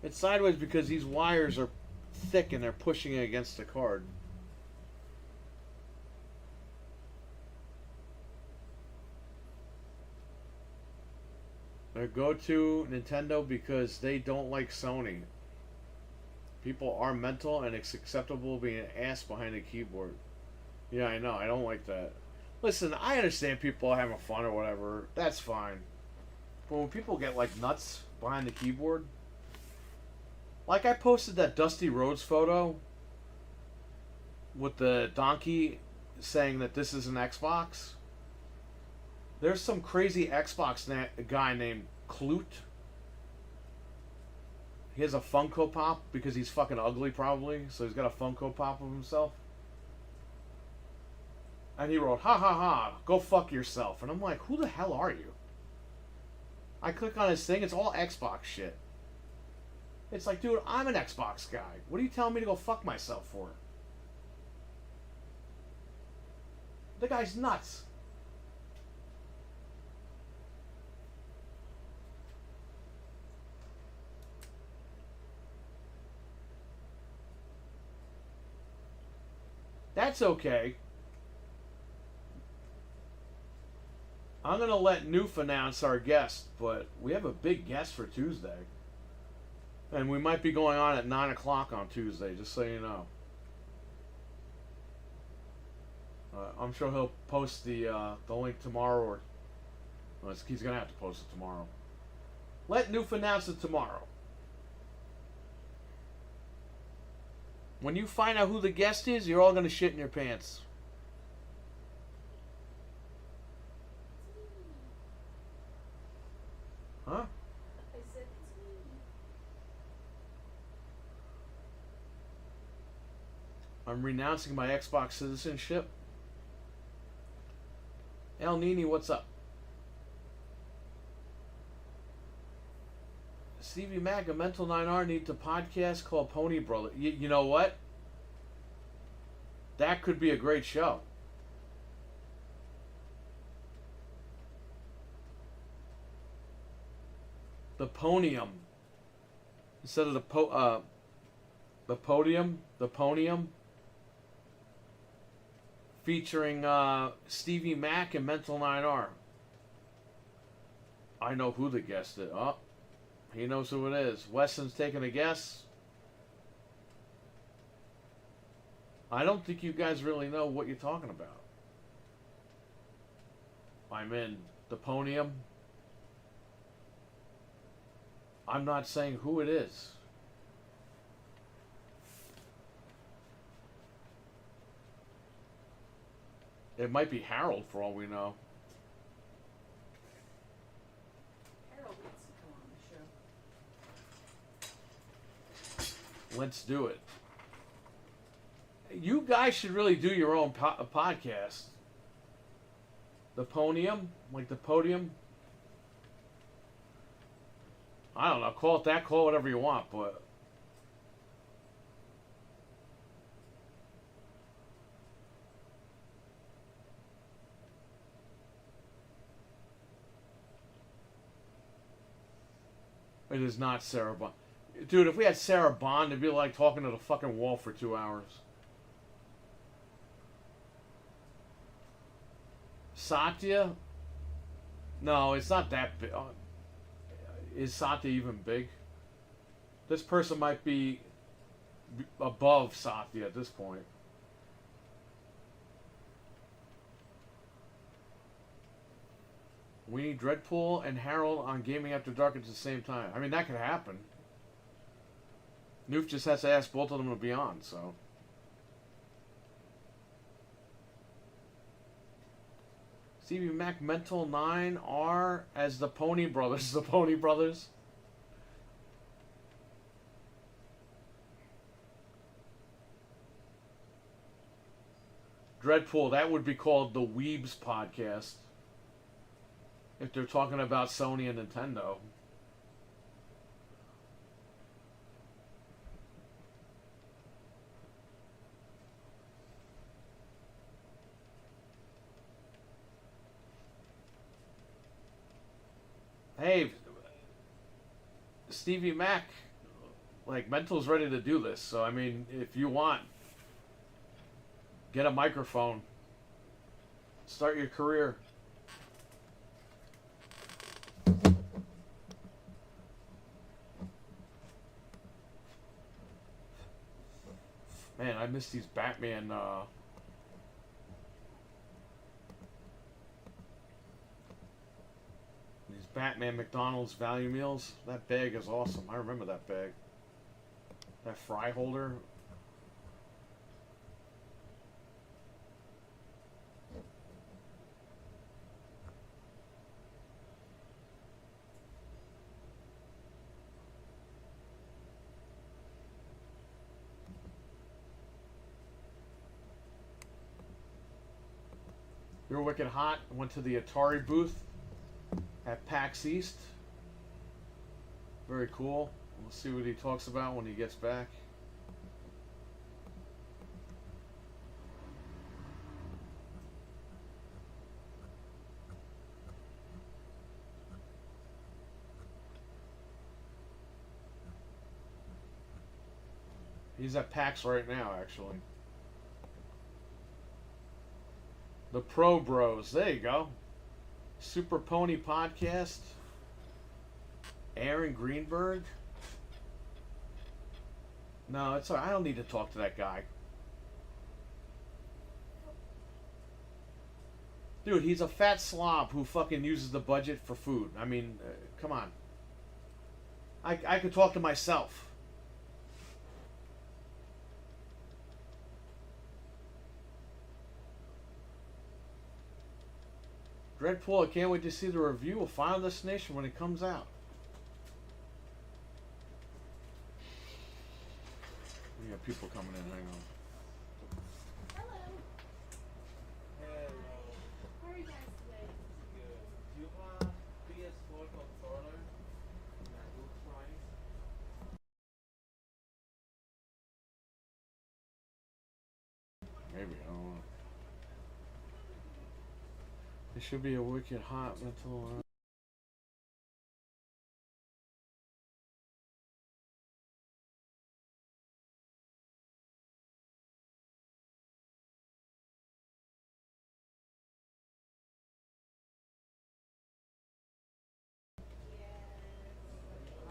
[SPEAKER 1] It's sideways because these wires are thick and they're pushing it against the card. They go to Nintendo because they don't like Sony. People are mental and it's acceptable being an ass behind a keyboard. Yeah, I know. I don't like that. Listen, I understand people having fun or whatever. That's fine. But when people get like nuts behind the keyboard, like I posted that Dusty Rhodes photo with the donkey saying that this is an Xbox. There's some crazy Xbox guy named Clute. He has a Funko Pop because he's fucking ugly, probably. So he's got a Funko Pop of himself. And he wrote, "Ha ha ha, go fuck yourself." And I'm like, who the hell are you? I click on his thing, it's all Xbox shit. It's like, dude, I'm an Xbox guy. What are you telling me to go fuck myself for? The guy's nuts. That's okay. I'm going to let Noof announce our guest, but we have a big guest for Tuesday. And we might be going on at 9 o'clock on Tuesday, just so you know. I'm sure he'll post the link tomorrow, or well, he's going to have to post it tomorrow. Let Noof announce it tomorrow. When you find out who the guest is, you're all going to shit in your pants. Huh?
[SPEAKER 2] I said it's me.
[SPEAKER 1] I'm renouncing my Xbox citizenship. El Nini, what's up? Stevie Mac and Mental 9R need to podcast called Pony Brother. You know what? That could be a great show. The Ponium. Instead of the podium, the Ponium. Featuring Stevie Mac and Mental 9R. I know who the guest is. Oh, he knows who it is. Weston's taking a guess. I don't think you guys really know what you're talking about. I'm in the Ponium. I'm not saying who it is. It might be Harold for all we know.
[SPEAKER 2] Harold wants to come on the show.
[SPEAKER 1] Let's do it. You guys should really do your own podcast. The Ponium, like the podium. I don't know. Call it that. Call it whatever you want, but it is not Sarah Bond. Dude, if we had Sarah Bond, it'd be like talking to the fucking wall for 2 hours. Satya? No, it's not that big. Is Satya even big? This person might be above Satya at this point. We need Dreadpool and Harold on Gaming After Dark at the same time. I mean, that could happen. Noof just has to ask both of them to be on, so. Stevie Mac Mental 9R as the Pony Brothers. The Pony Brothers. Dreadpool, that would be called the Weebs Podcast. If they're talking about Sony and Nintendo. Stevie Mac, like Mental's ready to do this. So I mean, if you want, get a microphone, start your career. Man, I miss these Batman. These Batman McDonald's value meals. That bag is awesome. I remember that bag. That fry holder. You're Wicked Hot. Went to the Atari booth at PAX East. Very cool. We'll see what he talks about when he gets back. He's at PAX right now, actually. The Pro Bros. There you go. Super Pony Podcast. Aaron Greenberg. No, it's all right. I don't need to talk to that guy. Dude, he's a fat slob who fucking uses the budget for food. I mean, come on. I could talk to myself. Dreadpool, I can't wait to see the review of Final Destination when it comes out. We got people coming in, hang on.
[SPEAKER 2] Hello.
[SPEAKER 3] Hello.
[SPEAKER 2] How are you guys today?
[SPEAKER 3] Good. Do you have PS4 controller? That good price?
[SPEAKER 1] Maybe, I don't know. It should be a Wicked Hot Mental.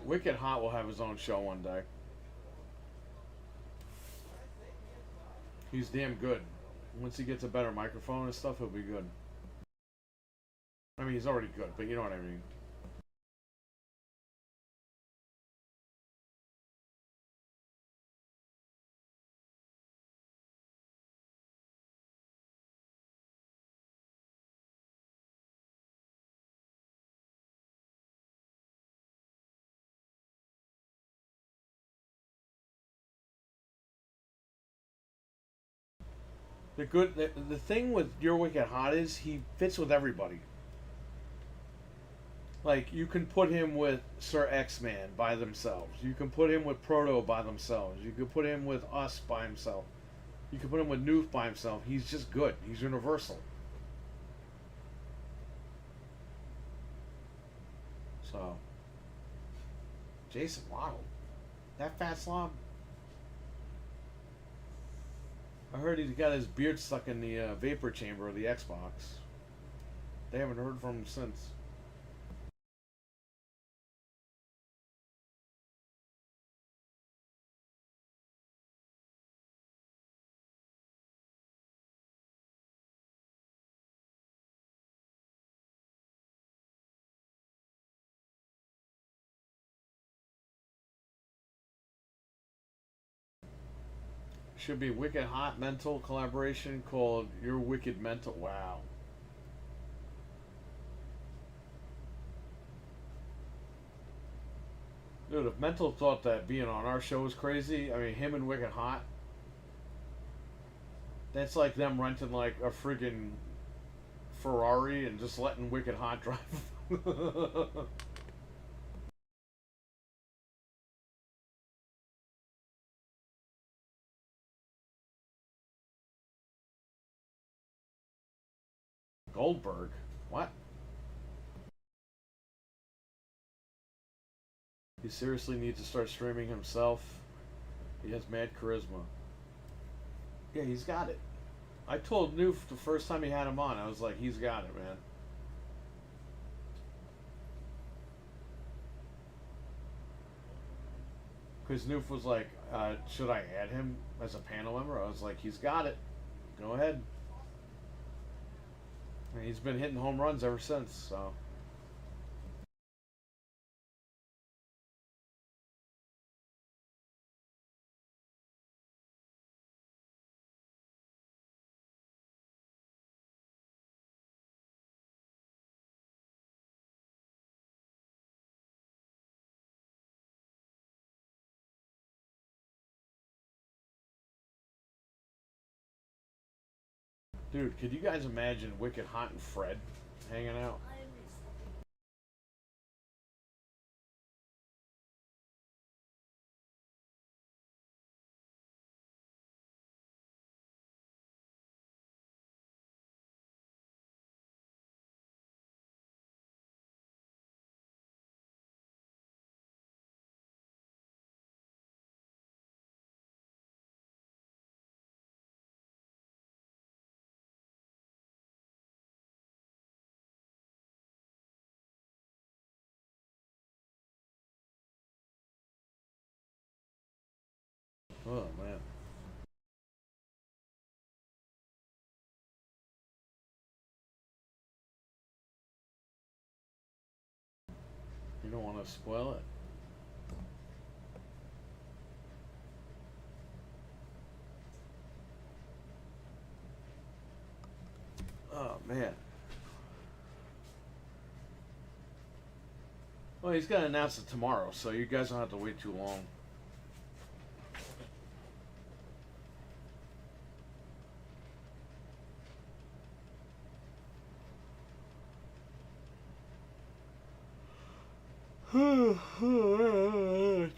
[SPEAKER 1] Wicked Hot will have his own show one day. He's damn good. Once he gets a better microphone and stuff, he'll be good. I mean, he's already good, but you know what I mean. The thing with Your Wicked Hot is he fits with everybody. Like, you can put him with Sir X-Man by themselves. You can put him with Proto by themselves. You can put him with Us by himself. You can put him with Noof by himself. He's just good. He's universal. So, Jason Waddle. That fat slob. I heard he's got his beard stuck in the vapor chamber of the Xbox. They haven't heard from him since. Should be Wicked Hot Mental collaboration called Your Wicked Mental. Wow. Dude, if Mental thought that being on our show was crazy, I mean, him and Wicked Hot, that's like them renting like a friggin' Ferrari and just letting Wicked Hot drive. Goldberg? What? He seriously needs to start streaming himself. He has mad charisma. Yeah, he's got it. I told Noof the first time he had him on, I was like, he's got it, man. Because Noof was like, should I add him as a panel member? I was like, he's got it. Go ahead. And he's been hitting home runs ever since, so. Dude, could you guys imagine Wicked Hot and Fred hanging out? Oh, man. You don't want to spoil it. Oh, man. Well, he's going to announce it tomorrow, so you guys don't have to wait too long.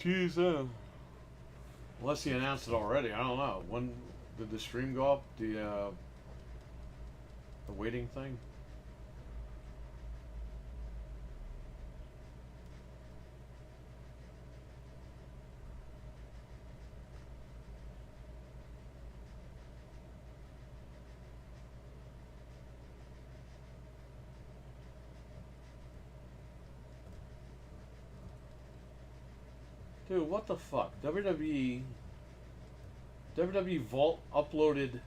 [SPEAKER 1] Jeez. Unless he announced it already, I don't know. When did the stream go up? The waiting thing? Dude, what the fuck? WWE Vault uploaded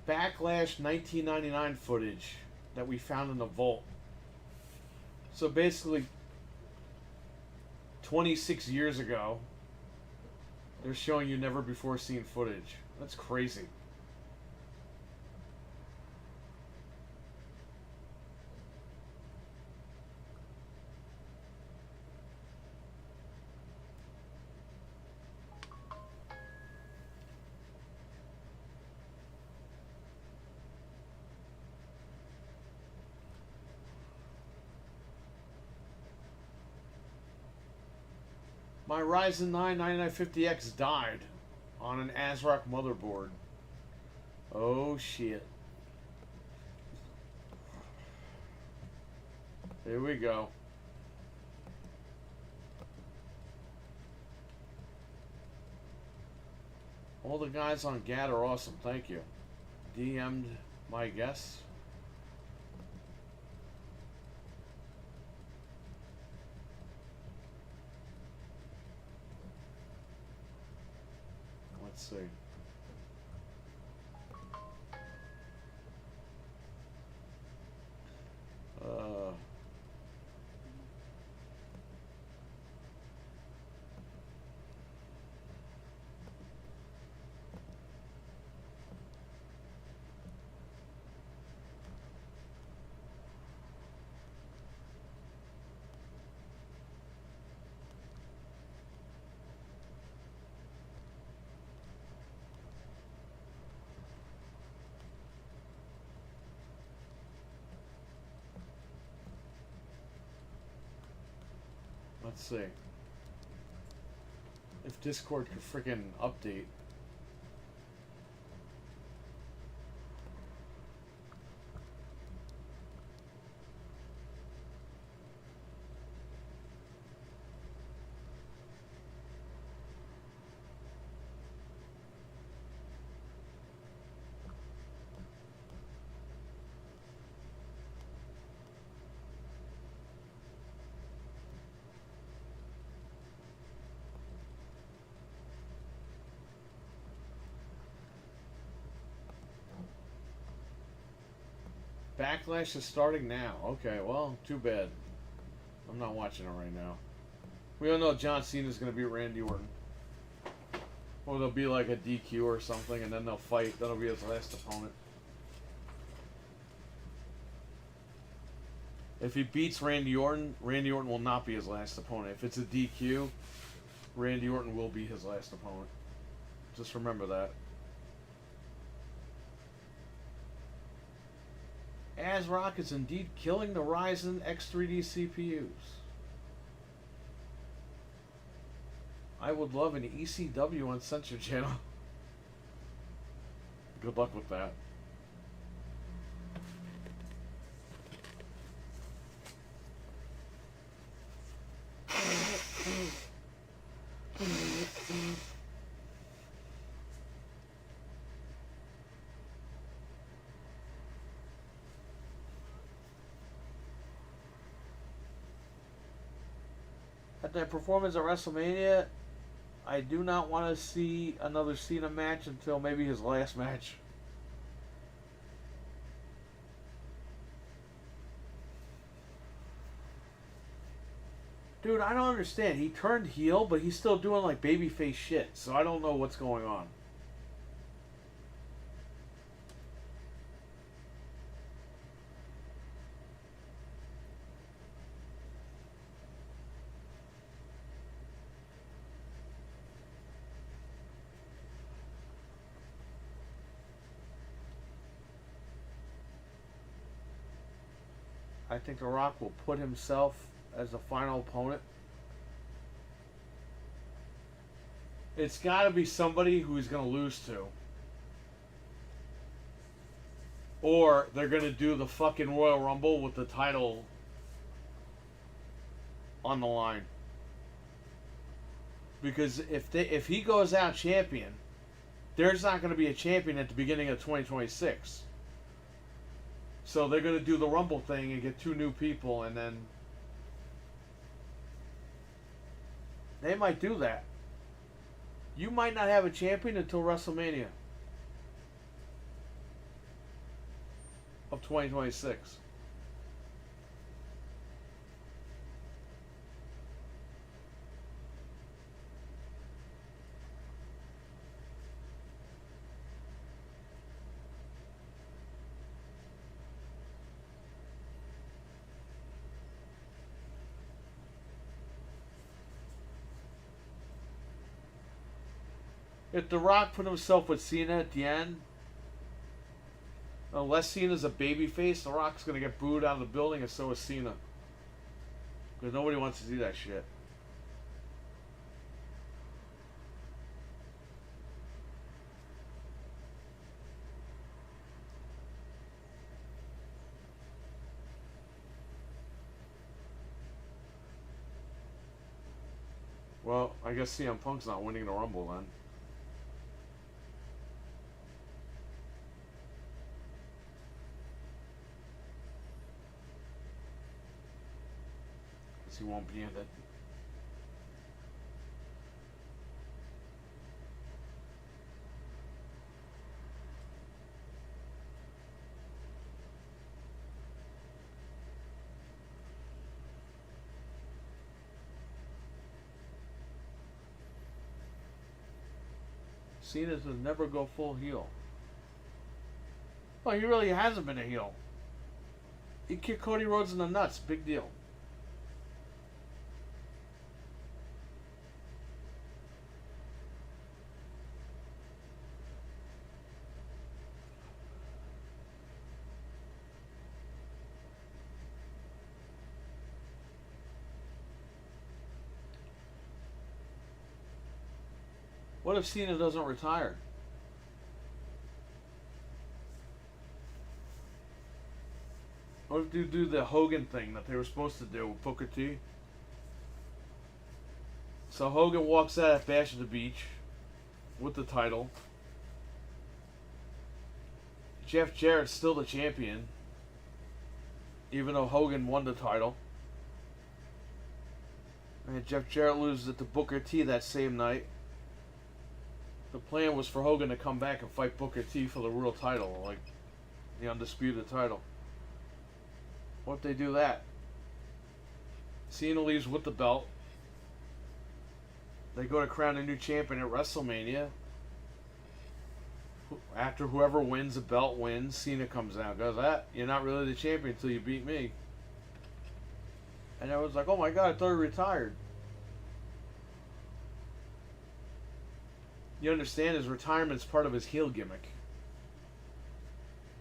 [SPEAKER 1] Backlash 1999 footage that we found in the vault. So basically, 26 years ago, they're showing you never before seen footage. That's crazy. My Ryzen 9 9950X died on an ASRock motherboard. Oh shit. Here we go. All the guys on GAD are awesome, thank you. DM'd my guess. Let's see. Uh, let's see. If Discord could freaking update. Backlash is starting now. Okay, well, too bad. I'm not watching it right now. We all know John Cena's going to beat Randy Orton. Or there'll be like a DQ or something, and then they'll fight. That'll be his last opponent. If he beats Randy Orton will not be his last opponent. If it's a DQ, Randy Orton will be his last opponent. Just remember that. ASRock is indeed killing the Ryzen X3D CPUs. I would love an ECW Uncensored channel. Good luck with that. At their performance at WrestleMania, I do not want to see another Cena match until maybe his last match. Dude, I don't understand. He turned heel, but he's still doing like babyface shit. So I don't know what's going on. I think The Rock will put himself as the final opponent. It's got to be somebody who he's going to lose to. Or they're going to do the fucking Royal Rumble with the title on the line. Because if he goes out champion, there's not going to be a champion at the beginning of 2026. So they're going to do the Rumble thing and get two new people, and then they might do that. You might not have a champion until WrestleMania of 2026. If The Rock put himself with Cena at the end, unless Cena's a babyface, The Rock's going to get booed out of the building, and so is Cena. Because nobody wants to see that shit. Well, I guess CM Punk's not winning the Rumble then. He won't be in it. Cena to never go full heel. Well, he really hasn't been a heel. He kicked Cody Rhodes in the nuts. Big deal. What if Cena doesn't retire? What if you do the Hogan thing that they were supposed to do with Booker T? So Hogan walks out at Bash at the Beach with the title. Jeff Jarrett's still the champion, even though Hogan won the title. And Jeff Jarrett loses it to Booker T that same night. The plan was for Hogan to come back and fight Booker T for the real title, like the undisputed title. What if they do that? Cena leaves with the belt. They go to crown a new champion at WrestleMania. After whoever wins the belt wins, Cena comes out, goes, "Ah, you're not really the champion until you beat me." And I was like, "Oh my god, I thought he retired." You understand, his retirement's part of his heel gimmick,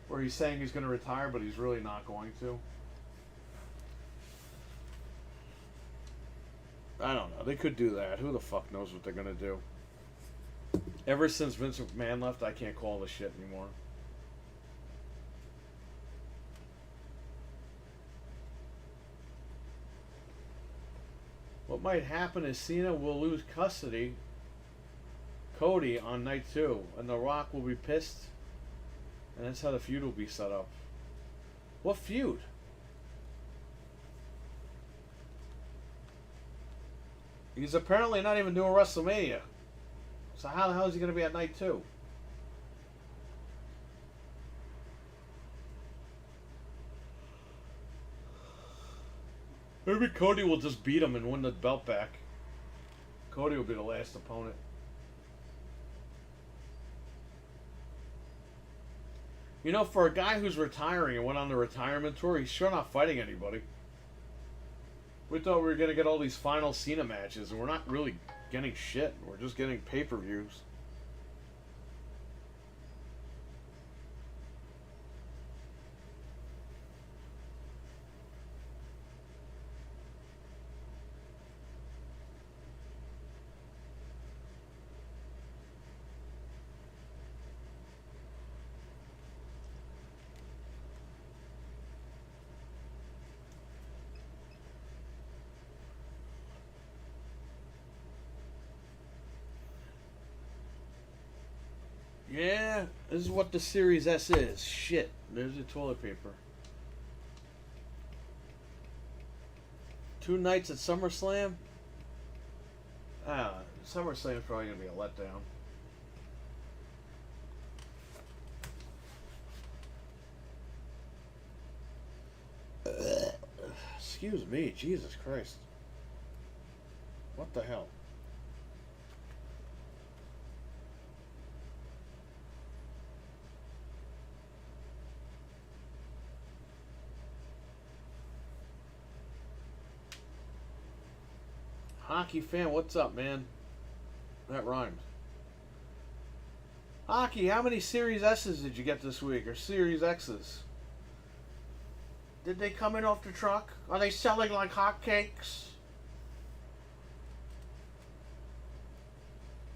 [SPEAKER 1] where he's saying he's going to retire, but he's really not going to. I don't know. They could do that. Who the fuck knows what they're going to do? Ever since Vince McMahon left, I can't call this shit anymore. What might happen is Cena will lose custody, Cody, on night 2, and The Rock will be pissed, and that's how the feud will be set up. What feud? He's apparently not even doing WrestleMania. So how the hell is he going to be at night 2? Maybe Cody will just beat him and win the belt back. Cody will be the last opponent. You know, for a guy who's retiring and went on the retirement tour, he's sure not fighting anybody. We thought we were going to get all these final Cena matches, and we're not really getting shit. We're just getting pay-per-views. Yeah, this is what the Series S is. Shit, there's your toilet paper. 2 nights at SummerSlam? SummerSlam's probably going to be a letdown. Excuse me, Jesus Christ. What the hell? Hockey fan, what's up, man? That rhymed. Hockey, how many Series S's did you get this week? Or Series X's? Did they come in off the truck? Are they selling like hotcakes?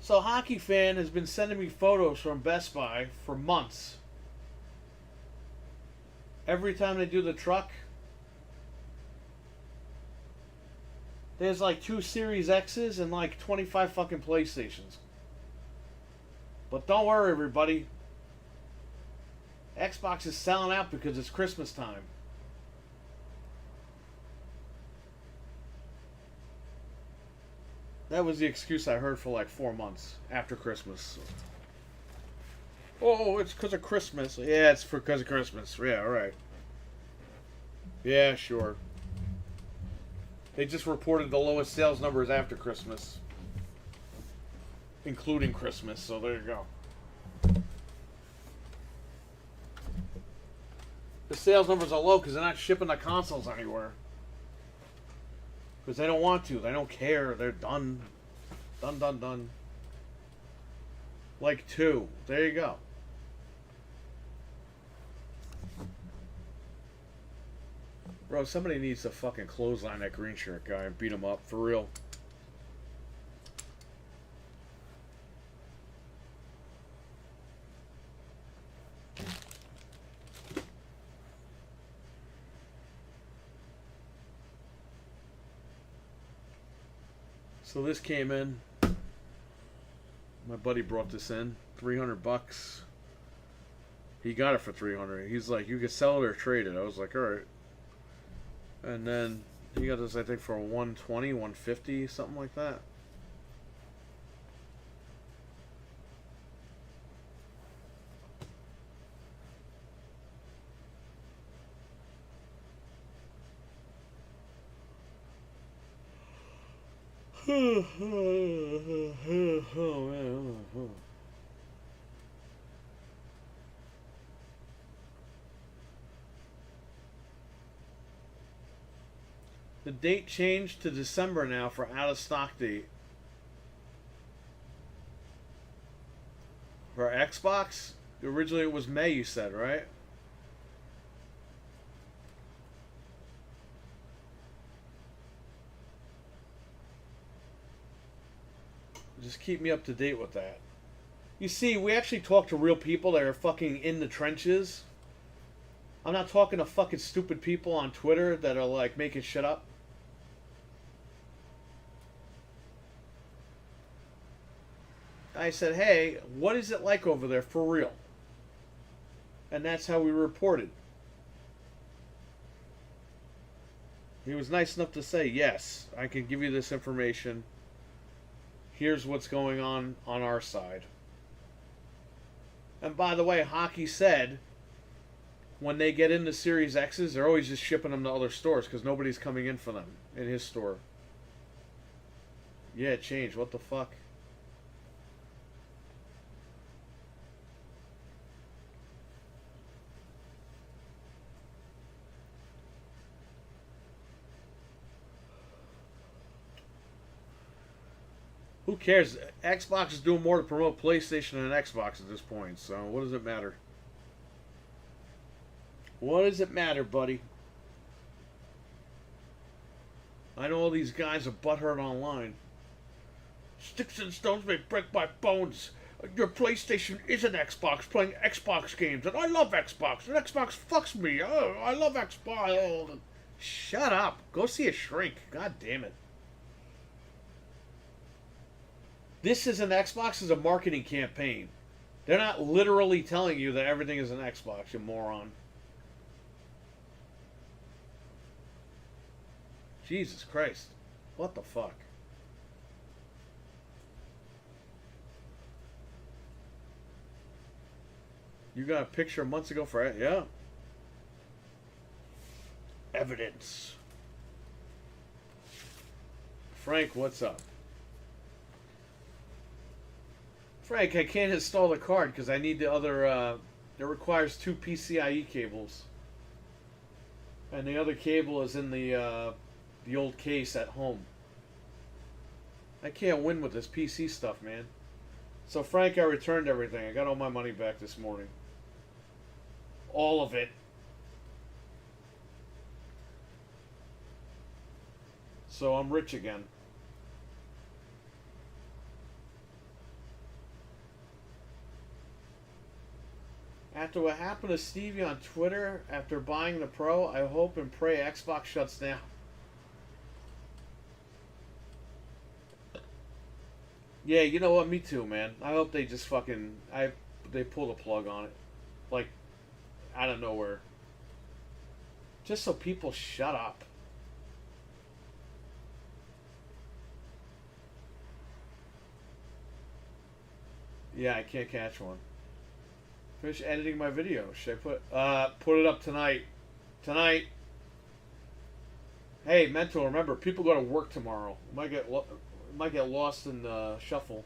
[SPEAKER 1] So Hockey fan has been sending me photos from Best Buy for months. Every time they do the truck, there's like 2 Series X's and like 25 fucking PlayStations. But don't worry, everybody. Xbox is selling out because it's Christmas time. That was the excuse I heard for like 4 months after Christmas. Oh, it's because of Christmas. Yeah, it's because of Christmas. Yeah, right. Yeah, sure. They just reported the lowest sales numbers after Christmas, including Christmas, so there you go. The sales numbers are low because they're not shipping the consoles anywhere. Because they don't want to. They don't care. They're done. Done. Like 2. There you go. Bro, somebody needs to fucking clothesline that green shirt guy and beat him up. For real. So this came in. My buddy brought this in. $300. He got it for $300. He's like, you could sell it or trade it. I was like, alright. And then he got this, I think, for $120, $150, something like that. The date changed to December now for out of stock date. For Xbox? Originally it was May, you said, right? Just keep me up to date with that. You see, we actually talk to real people that are fucking in the trenches. I'm not talking to fucking stupid people on Twitter that are like making shit up. I said, hey, what is it like over there for real? And that's how we reported. He was nice enough to say, yes, I can give you this information. Here's what's going on our side. And by the way, Hockey said when they get into Series X's, they're always just shipping them to other stores because nobody's coming in for them in his store. Yeah, it changed. What the fuck? Who cares? Xbox is doing more to promote PlayStation than Xbox at this point, so what does it matter? What does it matter, buddy? I know all these guys are butthurt online. Sticks and stones may break my bones. Your PlayStation is an Xbox playing Xbox games, and I love Xbox, and Xbox fucks me. Oh, I love Xbox. Oh. Shut up. Go see a shrink. God damn it. This is an Xbox is a marketing campaign. They're not literally telling you that everything is an Xbox, you moron. Jesus Christ. What the fuck? You got a picture months ago for it? Yeah. Evidence. Frank, what's up? Frank, I can't install the card because I need the other, it requires 2 PCIe cables. And the other cable is in the old case at home. I can't win with this PC stuff, man. So Frank, I returned everything. I got all my money back this morning. All of it. So I'm rich again. After what happened to Stevie on Twitter after buying the Pro, I hope and pray Xbox shuts down. Yeah, you know what? Me too, man. I hope they just fucking they pull the plug on it, like out of nowhere, just so people shut up. Yeah, I can't catch one. Finish editing my video. Should I put it up tonight? Tonight. Hey, mentor, remember, people go to work tomorrow. Might get lost in the shuffle.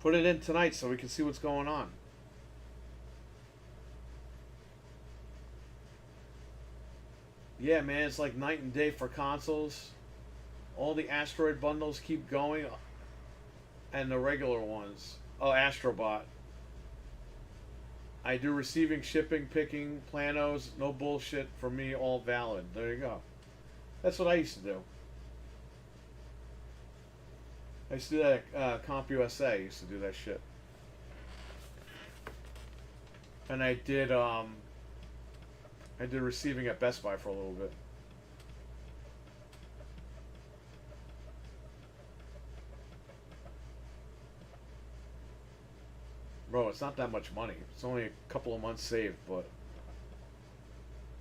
[SPEAKER 1] Put it in tonight so we can see what's going on. Yeah, man, it's like night and day for consoles. All the Asteroid bundles keep going, and the regular ones. Oh, Astrobot. I do receiving, shipping, picking, planos, no bullshit for me, all valid. There you go. That's what I used to do. I used to do that at CompUSA. I used to do that shit. And I did receiving at Best Buy for a little bit. Bro, it's not that much money. It's only a couple of months saved, but...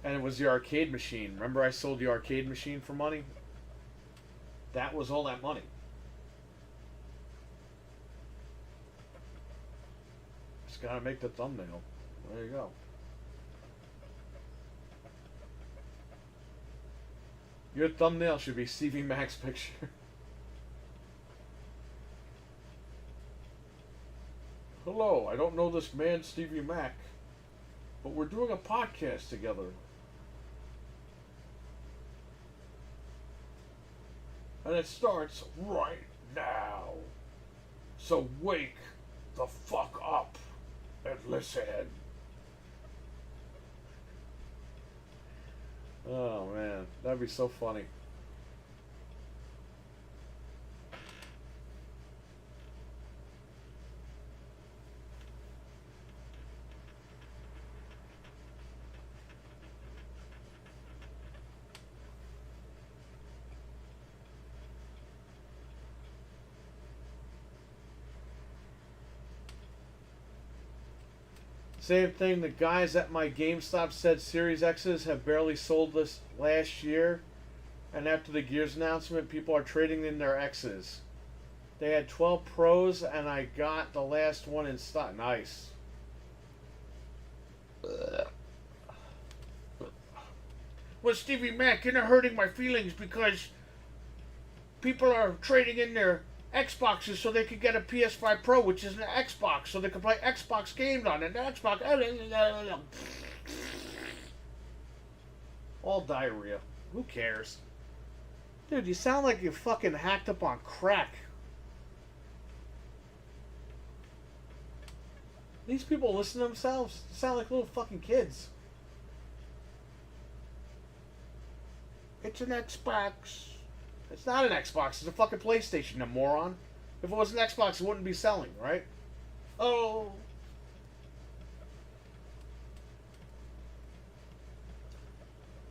[SPEAKER 1] And it was the arcade machine. Remember I sold the arcade machine for money? That was all that money. Just gotta make the thumbnail. There you go. Your thumbnail should be Stevie Mac's picture. Hello, I don't know this man Stevie Mac, but we're doing a podcast together. And it starts right now. So wake the fuck up and listen. Oh man, that'd be so funny. Same thing, the guys at my GameStop said Series X's have barely sold this last year, and after the Gears announcement, people are trading in their X's. They had 12 Pros, and I got the last one in stock. Nice. Well, Stevie Mac, you're not hurting my feelings because people are trading in their Xboxes so they could get a PS5 Pro, which is an Xbox, so they can play Xbox games on it. Xbox. All diarrhea. Who cares? Dude, you sound like you fucking hacked up on crack. These people listen to themselves. They sound like little fucking kids. It's an Xbox. It's not an Xbox. It's a fucking PlayStation, you moron. If it was an Xbox, it wouldn't be selling, right? Oh.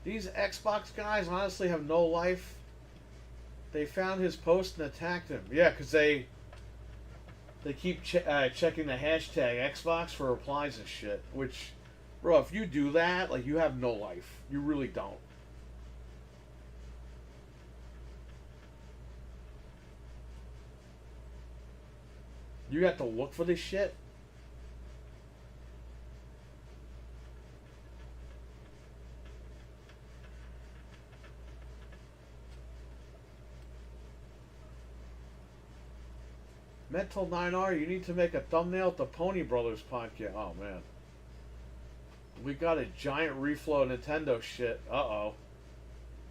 [SPEAKER 1] These Xbox guys honestly have no life. They found his post and attacked him. Yeah, because they keep checking the hashtag Xbox for replies and shit. Which, bro, if you do that, like, you have no life. You really don't. You got to look for this shit? Mental 9R, you need to make a thumbnail at the Pony Brothers podcast. Oh, man. We got a giant reflow of Nintendo shit. Uh-oh.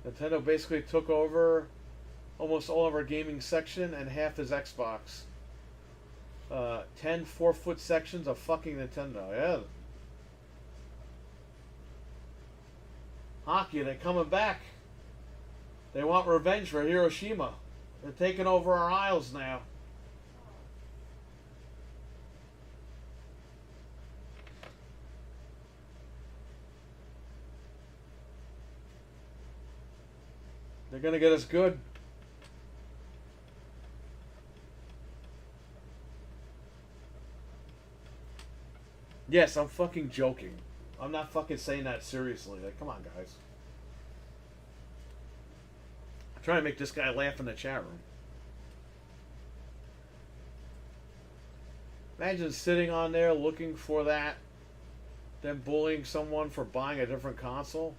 [SPEAKER 1] Nintendo basically took over almost all of our gaming section and half his Xbox. 10 4-foot sections of fucking Nintendo. Yeah. Hockey, they're coming back. They want revenge for Hiroshima. They're taking over our aisles now. They're gonna get us good. Yes, I'm fucking joking. I'm not fucking saying that seriously. Like, come on, guys. I'm trying to make this guy laugh in the chat room. Imagine sitting on there looking for that, then bullying someone for buying a different console.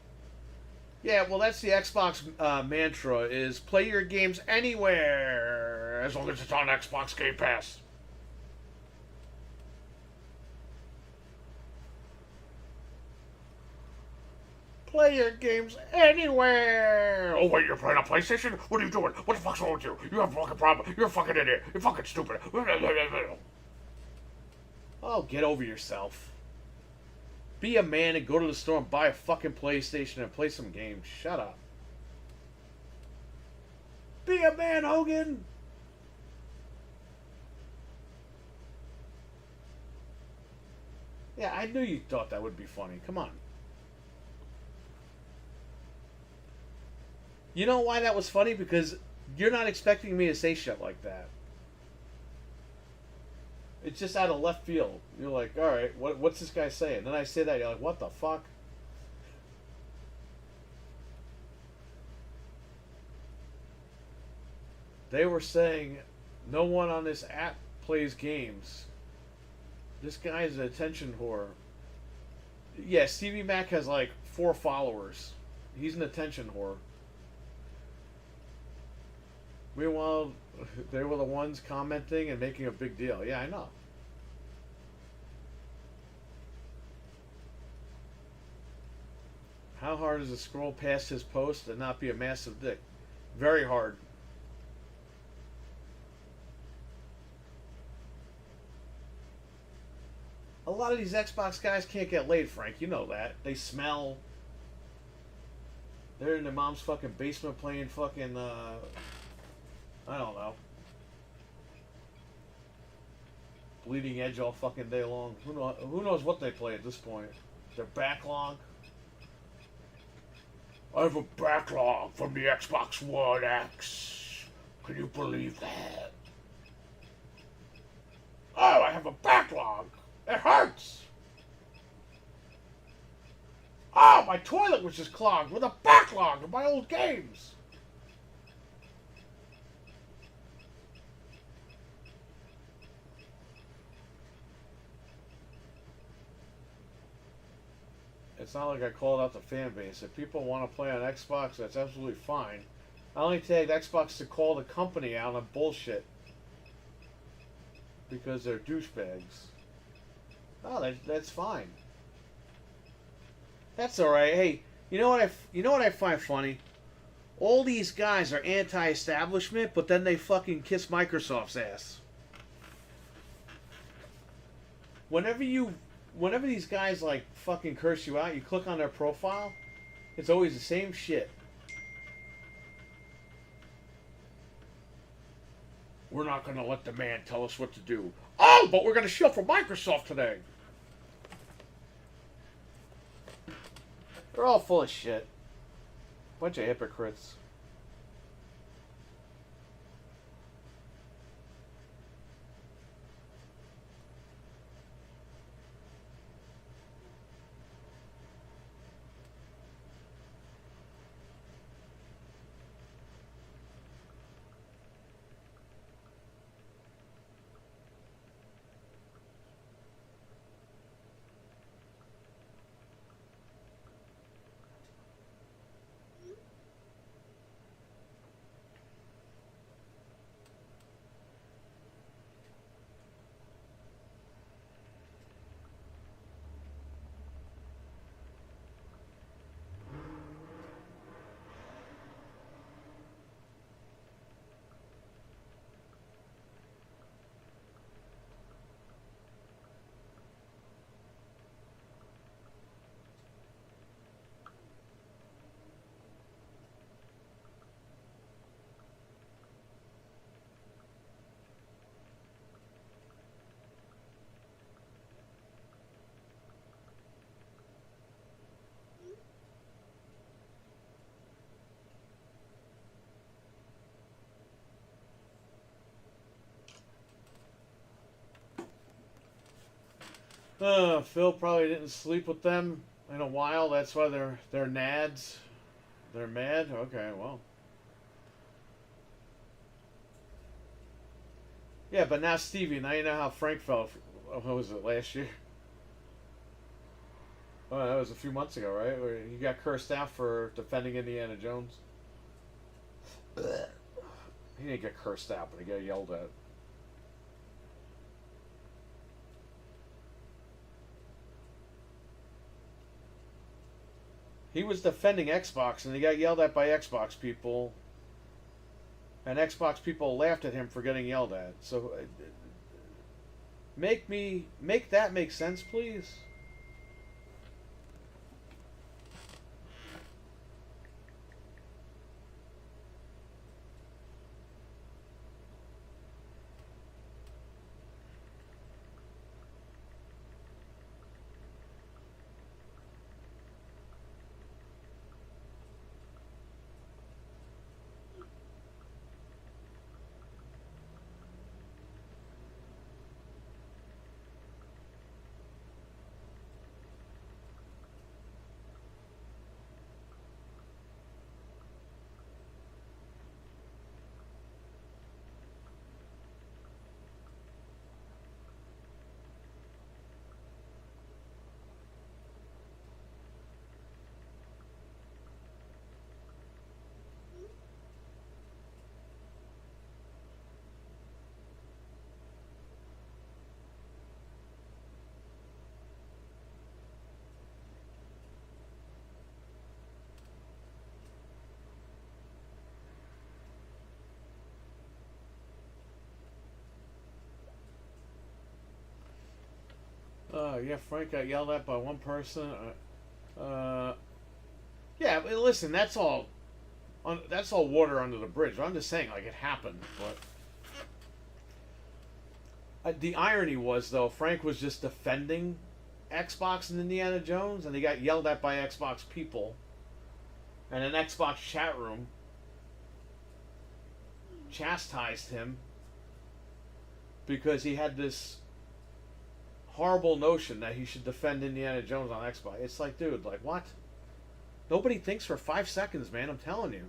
[SPEAKER 1] Yeah, well, that's the Xbox mantra, is play your games anywhere, as long as it's on Xbox Game Pass. Play your games anywhere. Oh, wait, you're playing on PlayStation? What are you doing? What the fuck's wrong with you? You have a fucking problem. You're a fucking idiot. You're fucking stupid. Oh, get over yourself. Be a man and go to the store and buy a fucking PlayStation and play some games. Shut up. Be a man, Hogan. Yeah, I knew you thought that would be funny. Come on. You know why that was funny? Because you're not expecting me to say shit like that. It's just out of left field. You're like, alright, what's this guy saying? Then I say that, you're like, what the fuck? They were saying no one on this app plays games. This guy is an attention whore. Yeah, Stevie Mac has like 4 followers. He's an attention whore. Meanwhile, they were the ones commenting and making a big deal. Yeah, I know. How hard is to scroll past his post and not be a massive dick? Very hard. A lot of these Xbox guys can't get laid, Frank. You know that. They smell. They're in their mom's fucking basement playing fucking, I don't know. Bleeding Edge all fucking day long. Who knows what they play at this point? Their backlog. I have a backlog from the Xbox One X. Can you believe that? Oh, I have a backlog. It hurts. Oh, my toilet was just clogged with a backlog of my old games. It's not like I called out the fan base. If people want to play on Xbox, that's absolutely fine. I only take Xbox to call the company out on bullshit because they're douchebags. Oh, that's fine. That's all right. Hey, you know what I find funny? All these guys are anti-establishment, but then they fucking kiss Microsoft's ass. Whenever these guys like fucking curse you out, you click on their profile, it's always the same shit. We're not going to let the man tell us what to do. Oh, but we're going to shield for Microsoft today. They're all full of shit. Bunch of hypocrites. Phil probably didn't sleep with them in a while. That's why they're nads. They're mad. Okay, well. Yeah, but now Stevie, now you know how Frank felt. What was it, last year? Oh, that was a few months ago, right? Where he got cursed out for defending Indiana Jones. He didn't get cursed out, but he got yelled at. He was defending Xbox, and he got yelled at by Xbox people. And Xbox people laughed at him for getting yelled at. So, make that make sense, please. Yeah, Frank got yelled at by one person. Yeah, but listen, that's all water under the bridge. I'm just saying, like, it happened. But the irony was, though, Frank was just defending Xbox and Indiana Jones, and he got yelled at by Xbox people. And an Xbox chat room chastised him because he had this horrible notion that he should defend Indiana Jones on Xbox. It's like, dude, like, what? Nobody thinks for 5 seconds, man. I'm telling you.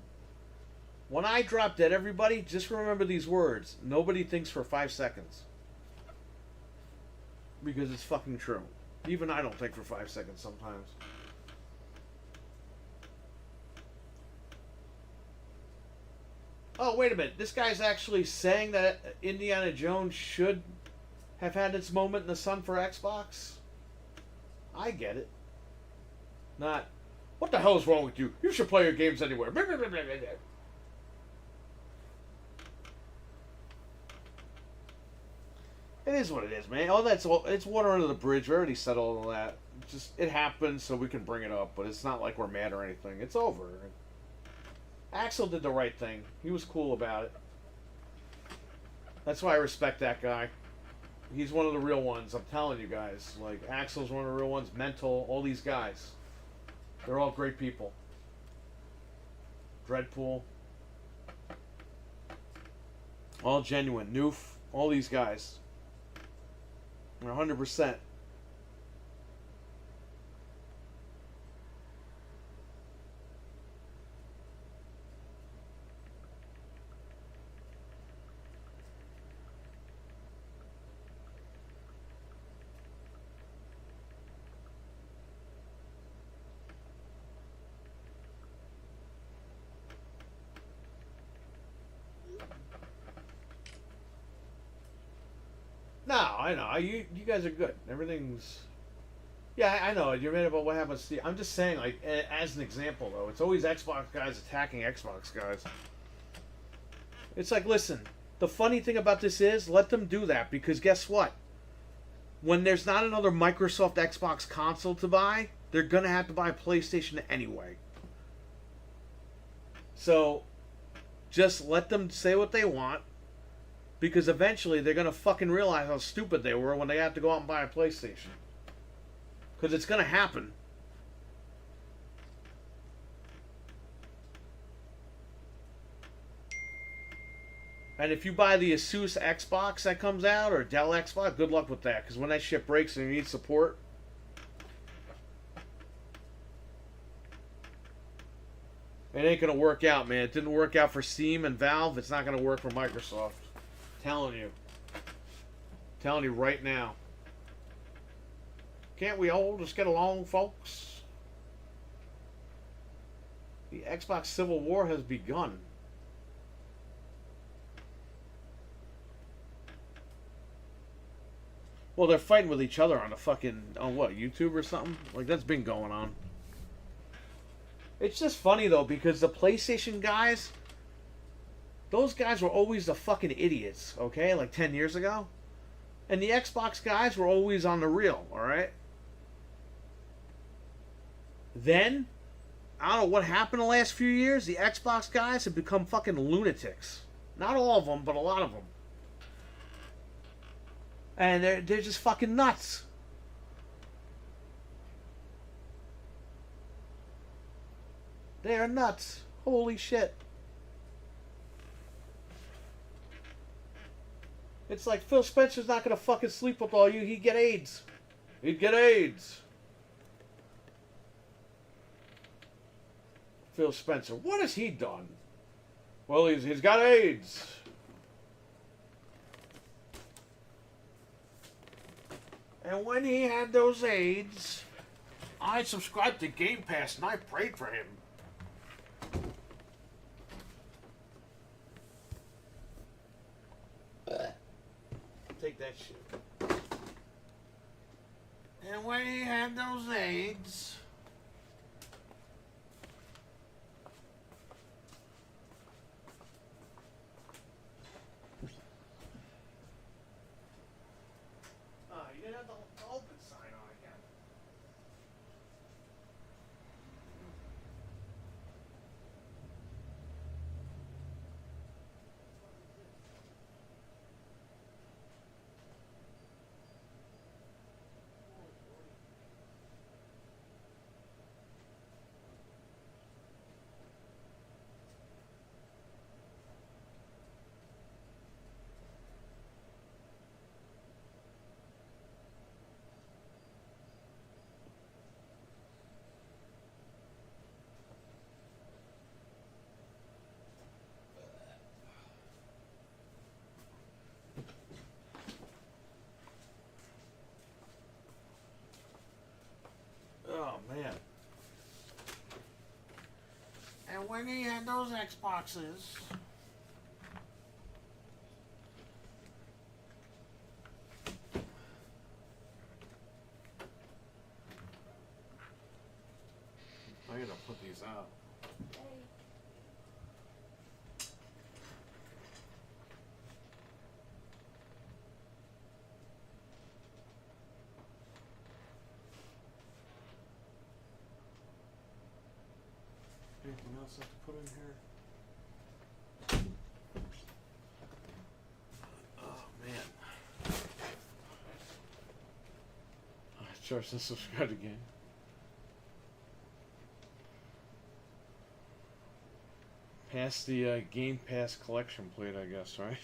[SPEAKER 1] When I drop dead, everybody, just remember these words. Nobody thinks for 5 seconds. Because it's fucking true. Even I don't think for 5 seconds sometimes. Oh, wait a minute. This guy's actually saying that Indiana Jones should have had its moment in the sun for Xbox? I get it. Not, what the hell is wrong with you? You should play your games anywhere. It is what it is, man. It's water under the bridge. We already said all of that. Just, it happened, so we can bring it up, but it's not like we're mad or anything. It's over. Axel did the right thing. He was cool about it. That's why I respect that guy. He's one of the real ones. I'm telling you guys. Like, Axel's one of the real ones. Mental, all these guys. They're all great people. Dreadpool. All genuine. Noof. All these guys. They're 100%. No, I know. You guys are good. Everything's... Yeah, I know. You're mad about what happens to you. I'm just saying, like, as an example, though. It's always Xbox guys attacking Xbox guys. It's like, listen. The funny thing about this is, let them do that. Because guess what? When there's not another Microsoft Xbox console to buy, they're going to have to buy a PlayStation anyway. So, just let them say what they want. Because eventually they're going to fucking realize how stupid they were when they have to go out and buy a PlayStation. Because it's going to happen. And if you buy the Asus Xbox that comes out, or Dell Xbox, good luck with that. Because when that shit breaks and you need support... it ain't going to work out, man. It didn't work out for Steam and Valve. It's not going to work for Microsoft. Telling you right now. Can't we all just get along, folks? The Xbox Civil War has begun. Well, they're fighting with each other on what, YouTube or something? Like, that's been going on. It's just funny, though, because the PlayStation guys... those guys were always the fucking idiots, okay? Like 10 years ago. And the Xbox guys were always on the real, alright? Then, I don't know what happened the last few years. The Xbox guys have become fucking lunatics. Not all of them, but a lot of them. And they're just fucking nuts. They are nuts. Holy shit. It's like Phil Spencer's not going to fucking sleep with all you. He'd get AIDS. He'd get AIDS. Phil Spencer. What has he done? Well, he's got AIDS. And when he had those AIDS, I subscribed to Game Pass and I prayed for him. Take that shit. And when he had those AIDS... you didn't have the open sign. I knew you had those Xboxes. I gotta put these out.
[SPEAKER 2] Hey.
[SPEAKER 1] Anything else I have to put in here? Oh man. Charge and subscribe again. Pass the Game Pass collection plate, I guess, right?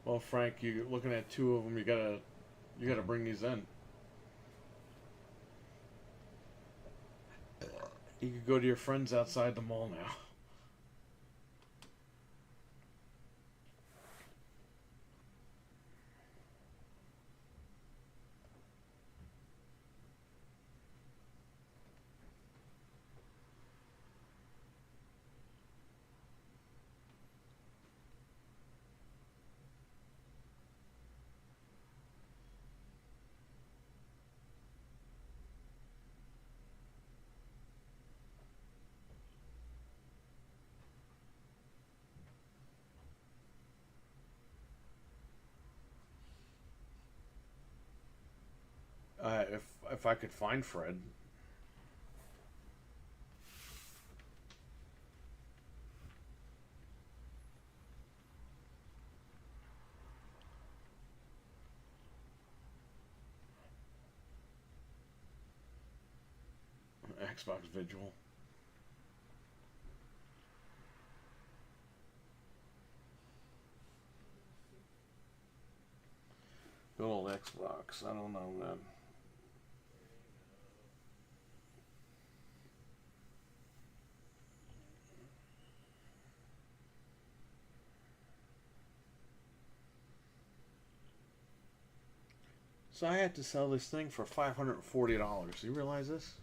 [SPEAKER 1] Well, Frank, you're looking at two of them. You gotta bring these in. You could go to your friends outside the mall now. If I could find Fred. Xbox Vigil. Good old Xbox. I don't know, man. So I had to sell this thing for $540. You realize this?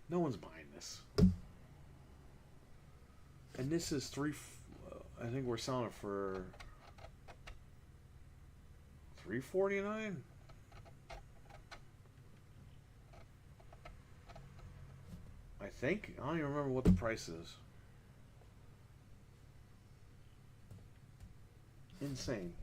[SPEAKER 1] No one's buying this. And this is I think we're selling it for $349. I think. I don't even remember what the price is. Insane.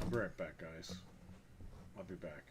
[SPEAKER 1] I'll be right back, guys. I'll be back.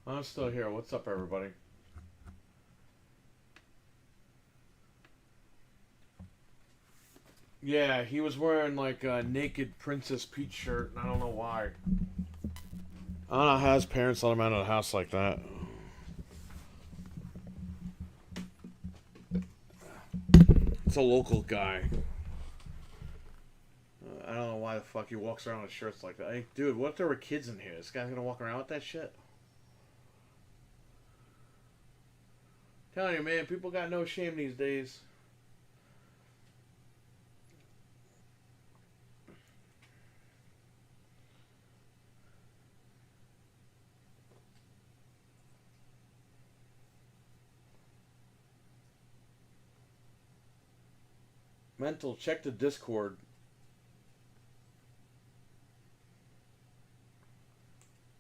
[SPEAKER 1] I'm still here. What's up, everybody? Yeah, he was wearing like a naked Princess Peach shirt, and I don't know why. I don't know how his parents let him out of the house like that. It's a local guy. I don't know why the fuck he walks around with shirts like that. Hey, dude, what if there were kids in here? This guy's gonna walk around with that shit? Telling you, man, people got no shame these days. Mental, check the Discord.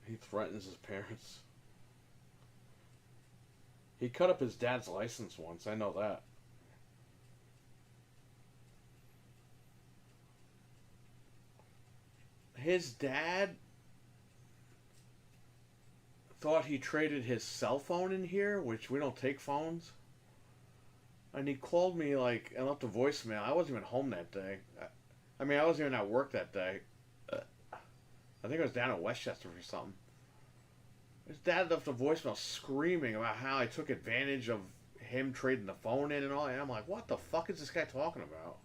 [SPEAKER 1] He threatens his parents. He cut up his dad's license once, I know that. His dad thought he traded his cell phone in here, which we don't take phones. And he called me like and left a voicemail. I wasn't even home that day. I mean, I wasn't even at work that day. I think I was down in Westchester or something. His dad left a voicemail screaming about how I took advantage of him trading the phone in and all. And I'm like, what the fuck is this guy talking about?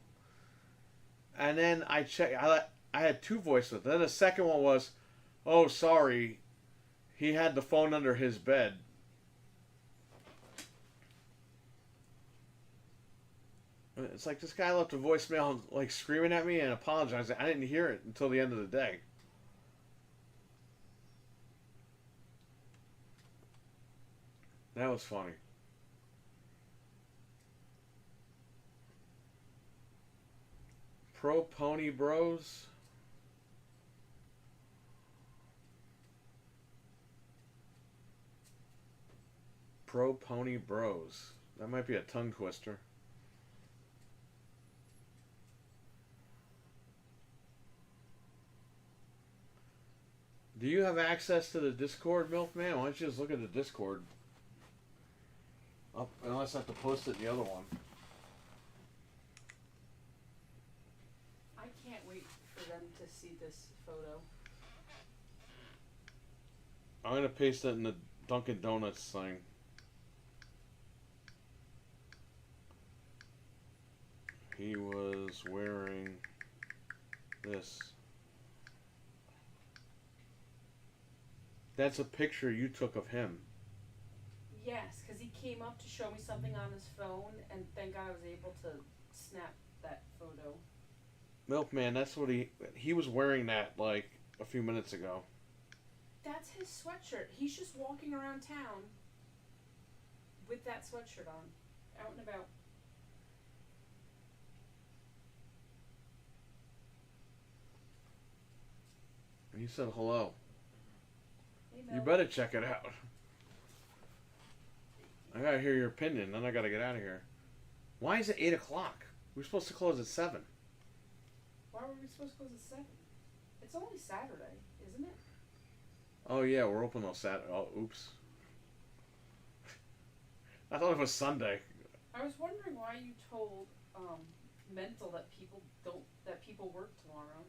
[SPEAKER 1] And then I checked. I had two voicemails. Then the second one was, oh, sorry, he had the phone under his bed. It's like this guy left a voicemail like screaming at me and apologizing. I didn't hear it until the end of the day. That was funny. Pro Pony Bros. Pro Pony Bros. That might be a tongue twister. Do you have access to the Discord, Milkman? Why don't you just look at the Discord? Oh, unless I have to post it in the other one.
[SPEAKER 4] I can't wait for them to see this photo.
[SPEAKER 1] I'm going to paste that in the Dunkin' Donuts thing. He was wearing this. That's a picture you took of him.
[SPEAKER 4] Yes, because he came up to show me something on his phone, and thank God I was able to snap that photo.
[SPEAKER 1] Milkman, that's what he was wearing that like a few minutes ago.
[SPEAKER 4] That's his sweatshirt. He's just walking around town with that sweatshirt on, out and about.
[SPEAKER 1] And he said hello.
[SPEAKER 4] Hey,
[SPEAKER 1] You better check it out. I gotta hear your opinion, then I gotta get out of here. Why is it 8 o'clock? We're supposed to close at 7.
[SPEAKER 4] Why were we supposed to close at 7? It's only Saturday, isn't it?
[SPEAKER 1] Oh yeah, we're open on Saturday. Oh, oops. I thought it was Sunday.
[SPEAKER 4] I was wondering why you told Mental that people work tomorrow.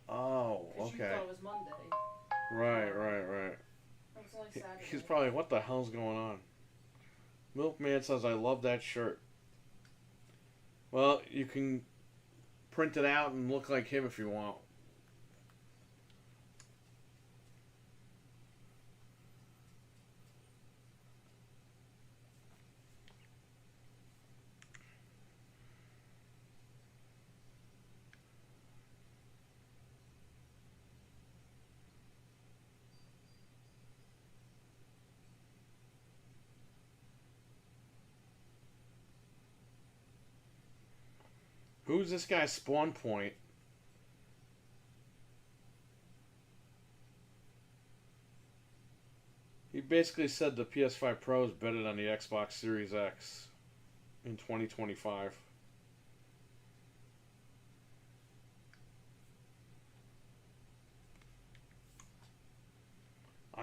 [SPEAKER 1] Oh,
[SPEAKER 4] Because you
[SPEAKER 1] okay.
[SPEAKER 4] thought it was Monday.
[SPEAKER 1] Right.
[SPEAKER 4] It was only Saturday.
[SPEAKER 1] He's probably, what the hell's going on? Milkman says, I love that shirt. Well, you can print it out and look like him if you want. Who's this guy, Spawn Point? He basically said the PS5 Pro is better than the Xbox Series X in 2025.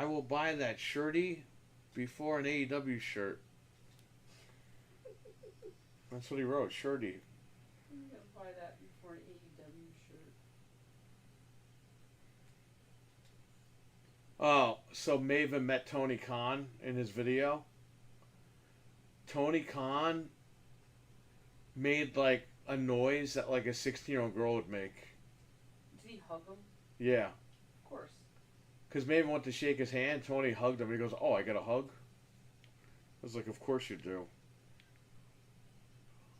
[SPEAKER 1] I will buy that shirty before an AEW shirt. That's what he wrote, shirty.
[SPEAKER 4] I'm gonna buy that before an AEW shirt.
[SPEAKER 1] Oh, so Maven met Tony Khan in his video. Tony Khan made like a noise that like a 16-year-old girl would make.
[SPEAKER 4] Did he hug him?
[SPEAKER 1] Yeah.
[SPEAKER 4] Of course.
[SPEAKER 1] Because Maven went to shake his hand, Tony hugged him, and he goes, "Oh, I got a hug?" I was like, "Of course you do."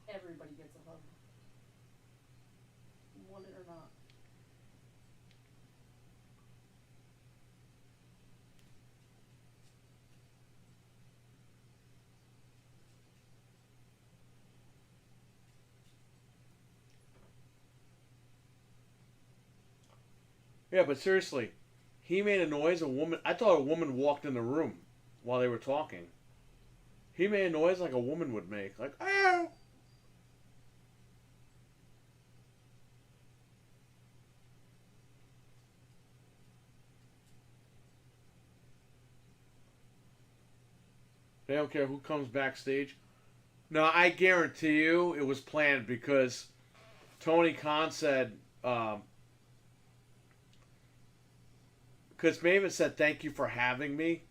[SPEAKER 4] Everybody gets a hug. Want it or not.
[SPEAKER 1] Yeah, but seriously, he made a noise. I thought a woman walked in the room while they were talking. He made a noise like a woman would make, like "ah." They don't care who comes backstage. No, I guarantee you it was planned because Tony Khan said, because Maven said, "Thank you for having me."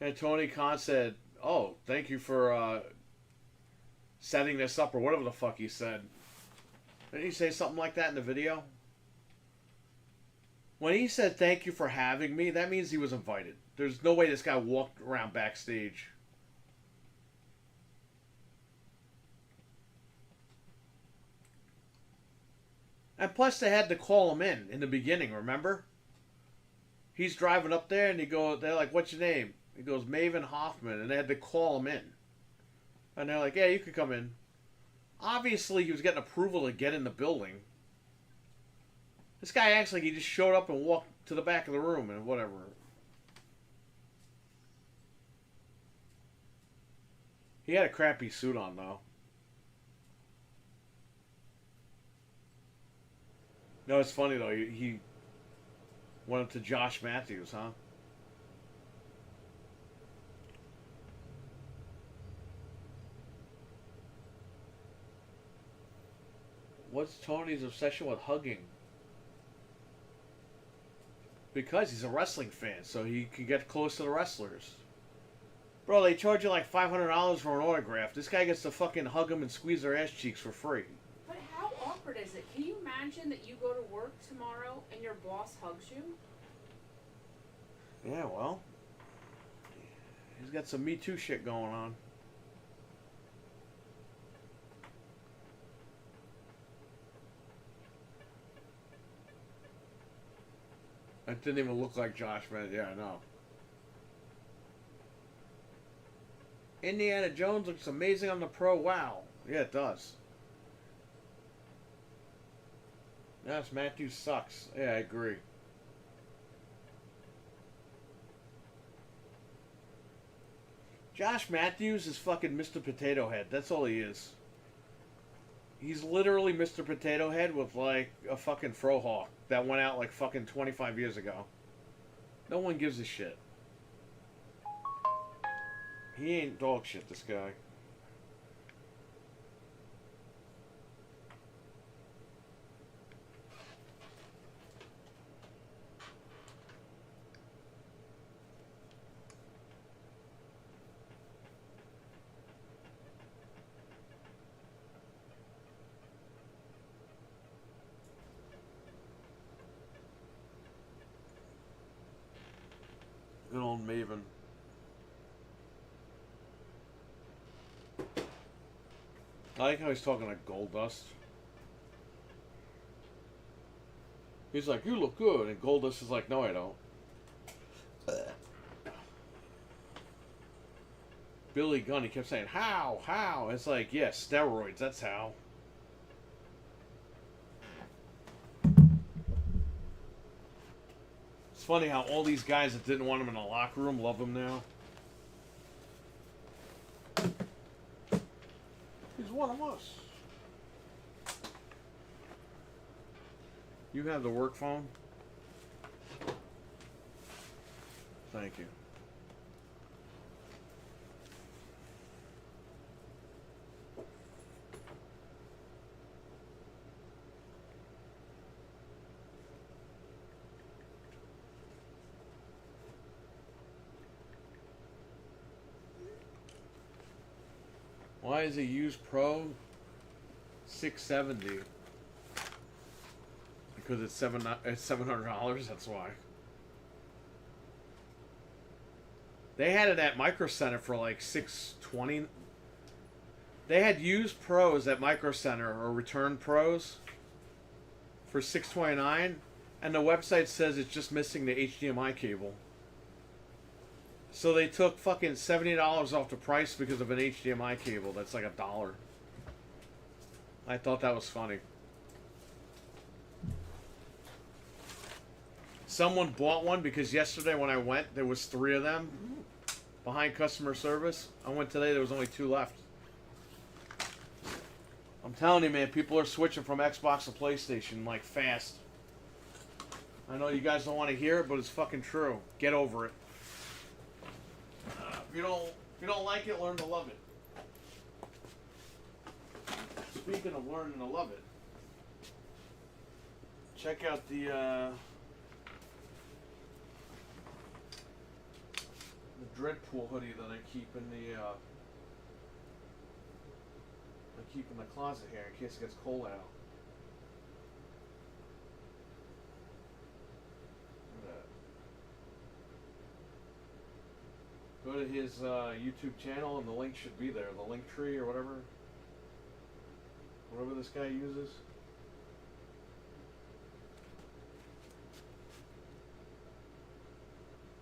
[SPEAKER 1] And Tony Khan said, "Oh, thank you for setting this up," or whatever the fuck he said. Didn't he say something like that in the video? When he said, "Thank you for having me," that means he was invited. There's no way this guy walked around backstage. And plus, they had to call him in the beginning, remember? He's driving up there and they're like, "What's your name?" He goes, "Maven Hoffman," and they had to call him in. And they're like, "Yeah, you could come in." Obviously, he was getting approval to get in the building. This guy acts like he just showed up and walked to the back of the room and whatever. He had a crappy suit on, though. No, it's funny, though. He went up to Josh Matthews, huh? What's Tony's obsession with hugging? Because he's a wrestling fan, so he can get close to the wrestlers. Bro, they charge you like $500 for an autograph. This guy gets to fucking hug them and squeeze their ass cheeks for free.
[SPEAKER 4] But how awkward is it? Can you imagine that you go to work tomorrow and your boss hugs you?
[SPEAKER 1] Yeah, well, he's got some Me Too shit going on. That didn't even look like Josh, man. Yeah, I know. Indiana Jones looks amazing on the Pro. Wow. Yeah, it does. Yes, Matthews sucks. Yeah, I agree. Josh Matthews is fucking Mr. Potato Head. That's all he is. He's literally Mr. Potato Head with like a fucking frohawk that went out like fucking 25 years ago. No one gives a shit. He ain't dog shit, this guy. Good old Maven. I like how he's talking like Goldust. He's like, "You look good," and Goldust is like, "No, I don't." Billy Gunn, he kept saying, "How? How?" It's like, yeah, steroids, that's how. It's funny how all these guys that didn't want him in the locker room love him now. He's one of us. You have the work phone? Thank you. Why is a used Pro 670? Because it's $700. That's why. They had it at Micro Center for like $620. They had used Pros at Micro Center or return Pros for $629, and the website says it's just missing the HDMI cable. So they took fucking $70 off the price because of an HDMI cable. That's like $1. I thought that was funny. Someone bought one because yesterday when I went, there was 3 of them behind customer service. I went today, there was only 2 left. I'm telling you, man, people are switching from Xbox to PlayStation like fast. I know you guys don't want to hear it, but it's fucking true. Get over it. If you don't like it, learn to love it. Speaking of learning to love it, check out the Dreadpool hoodie that I keep in the closet here in case it gets cold out. Go to his YouTube channel and the link should be there. The link tree or whatever. Whatever this guy uses.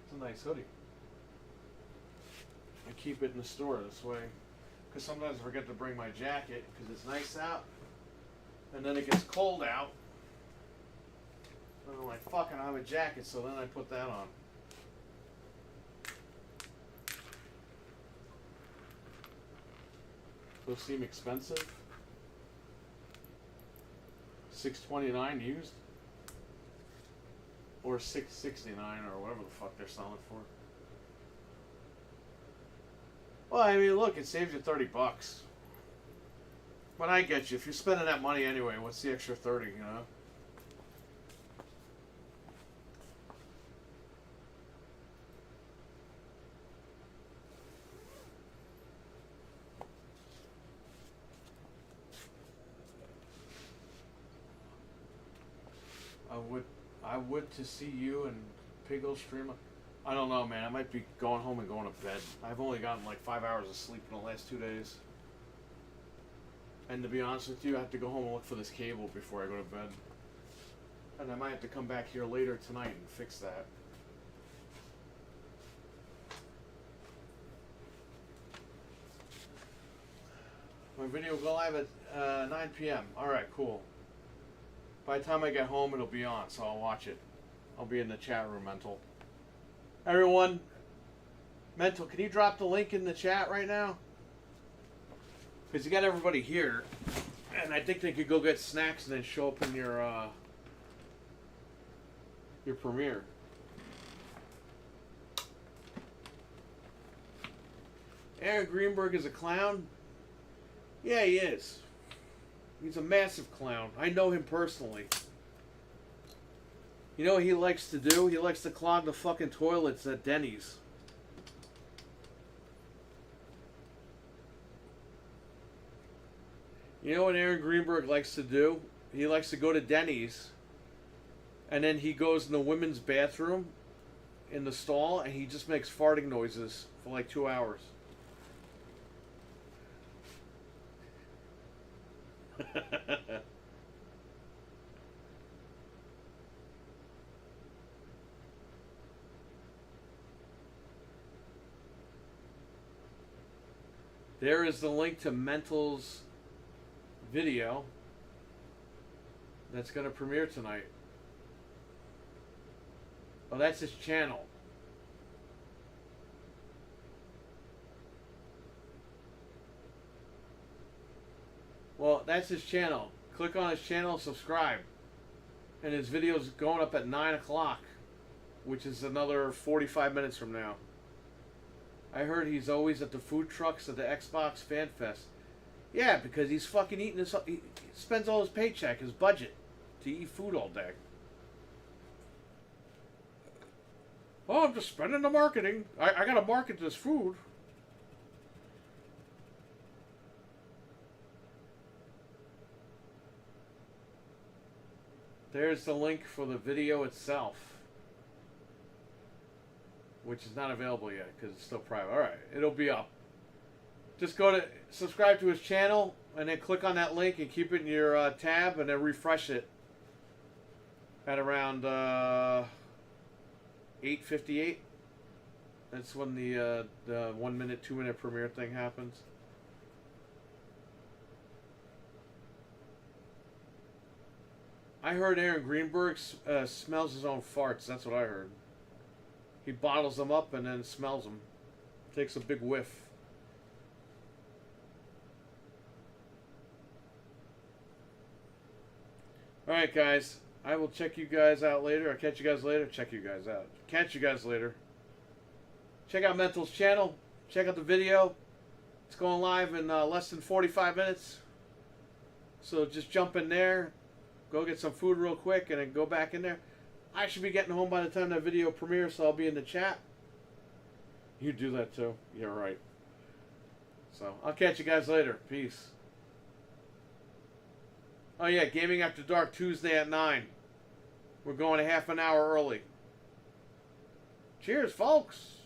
[SPEAKER 1] It's a nice hoodie. I keep it in the store this way. Because sometimes I forget to bring my jacket because it's nice out. And then it gets cold out. And I'm like, fuck, I don't have a jacket, so then I put that on. Those seem expensive. $629 used, or $669 or whatever the fuck they're selling for. Well, I mean, look, it saves you $30. But I get you. If you're spending that money anyway, what's the extra 30? You know. I would to see you and Piggo stream. I don't know, man. I might be going home and going to bed. I've only gotten like 5 hours of sleep in the last 2 days. And to be honest with you, I have to go home and look for this cable before I go to bed. And I might have to come back here later tonight and fix that. My video will go live at 9 p.m. Alright, cool. By the time I get home, it'll be on, so I'll watch it. I'll be in the chat room, Mental. Everyone, Mental, can you drop the link in the chat right now? Because you got everybody here, and I think they could go get snacks and then show up in your premiere. Aaron Greenberg is a clown? Yeah, he is. He's a massive clown. I know him personally. You know what he likes to do? He likes to clog the fucking toilets at Denny's. You know what Aaron Greenberg likes to do? He likes to go to Denny's, and then he goes in the women's bathroom in the stall, and he just makes farting noises for like 2 hours. There is the link to Mental's video that's going to premiere tonight. Oh, that's his channel. Well, that's his channel. Click on his channel and subscribe. And his video's going up at 9 o'clock. which is another 45 minutes from now. I heard he's always at the food trucks at the Xbox Fan Fest. Yeah, because he's fucking eating his. He spends all his paycheck, his budget, to eat food all day. Oh, I'm just spending the marketing. I gotta market this food. There's the link for the video itself, which is not available yet because it's still private. Alright, it'll be up. Just go to subscribe to his channel and then click on that link and keep it in your tab and then refresh it at around 8:58. That's when the 1 minute, 2 minute premiere thing happens. I heard Aaron Greenberg smells his own farts. That's what I heard. He bottles them up and then smells them. Takes a big whiff. Alright, guys. I will check you guys out later. I'll catch you guys later. Check you guys out. Catch you guys later. Check out Mental's channel. Check out the video. It's going live in less than 45 minutes. So just jump in there. Go get some food real quick and then go back in there. I should be getting home by the time that video premieres, so I'll be in the chat. You do that too. You're right. So I'll catch you guys later. Peace. Oh yeah, Gaming After Dark Tuesday at 9. We're going a half an hour early. Cheers, folks.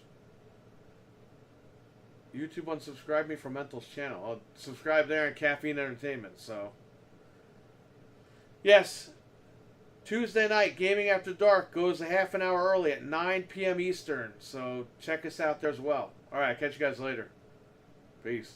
[SPEAKER 1] YouTube unsubscribed me from Mental's channel. I'll subscribe there on Caffeine Entertainment, so. Yes, Tuesday night, Gaming After Dark goes a half an hour early at 9 p.m. Eastern. So check us out there as well. All right, catch you guys later. Peace.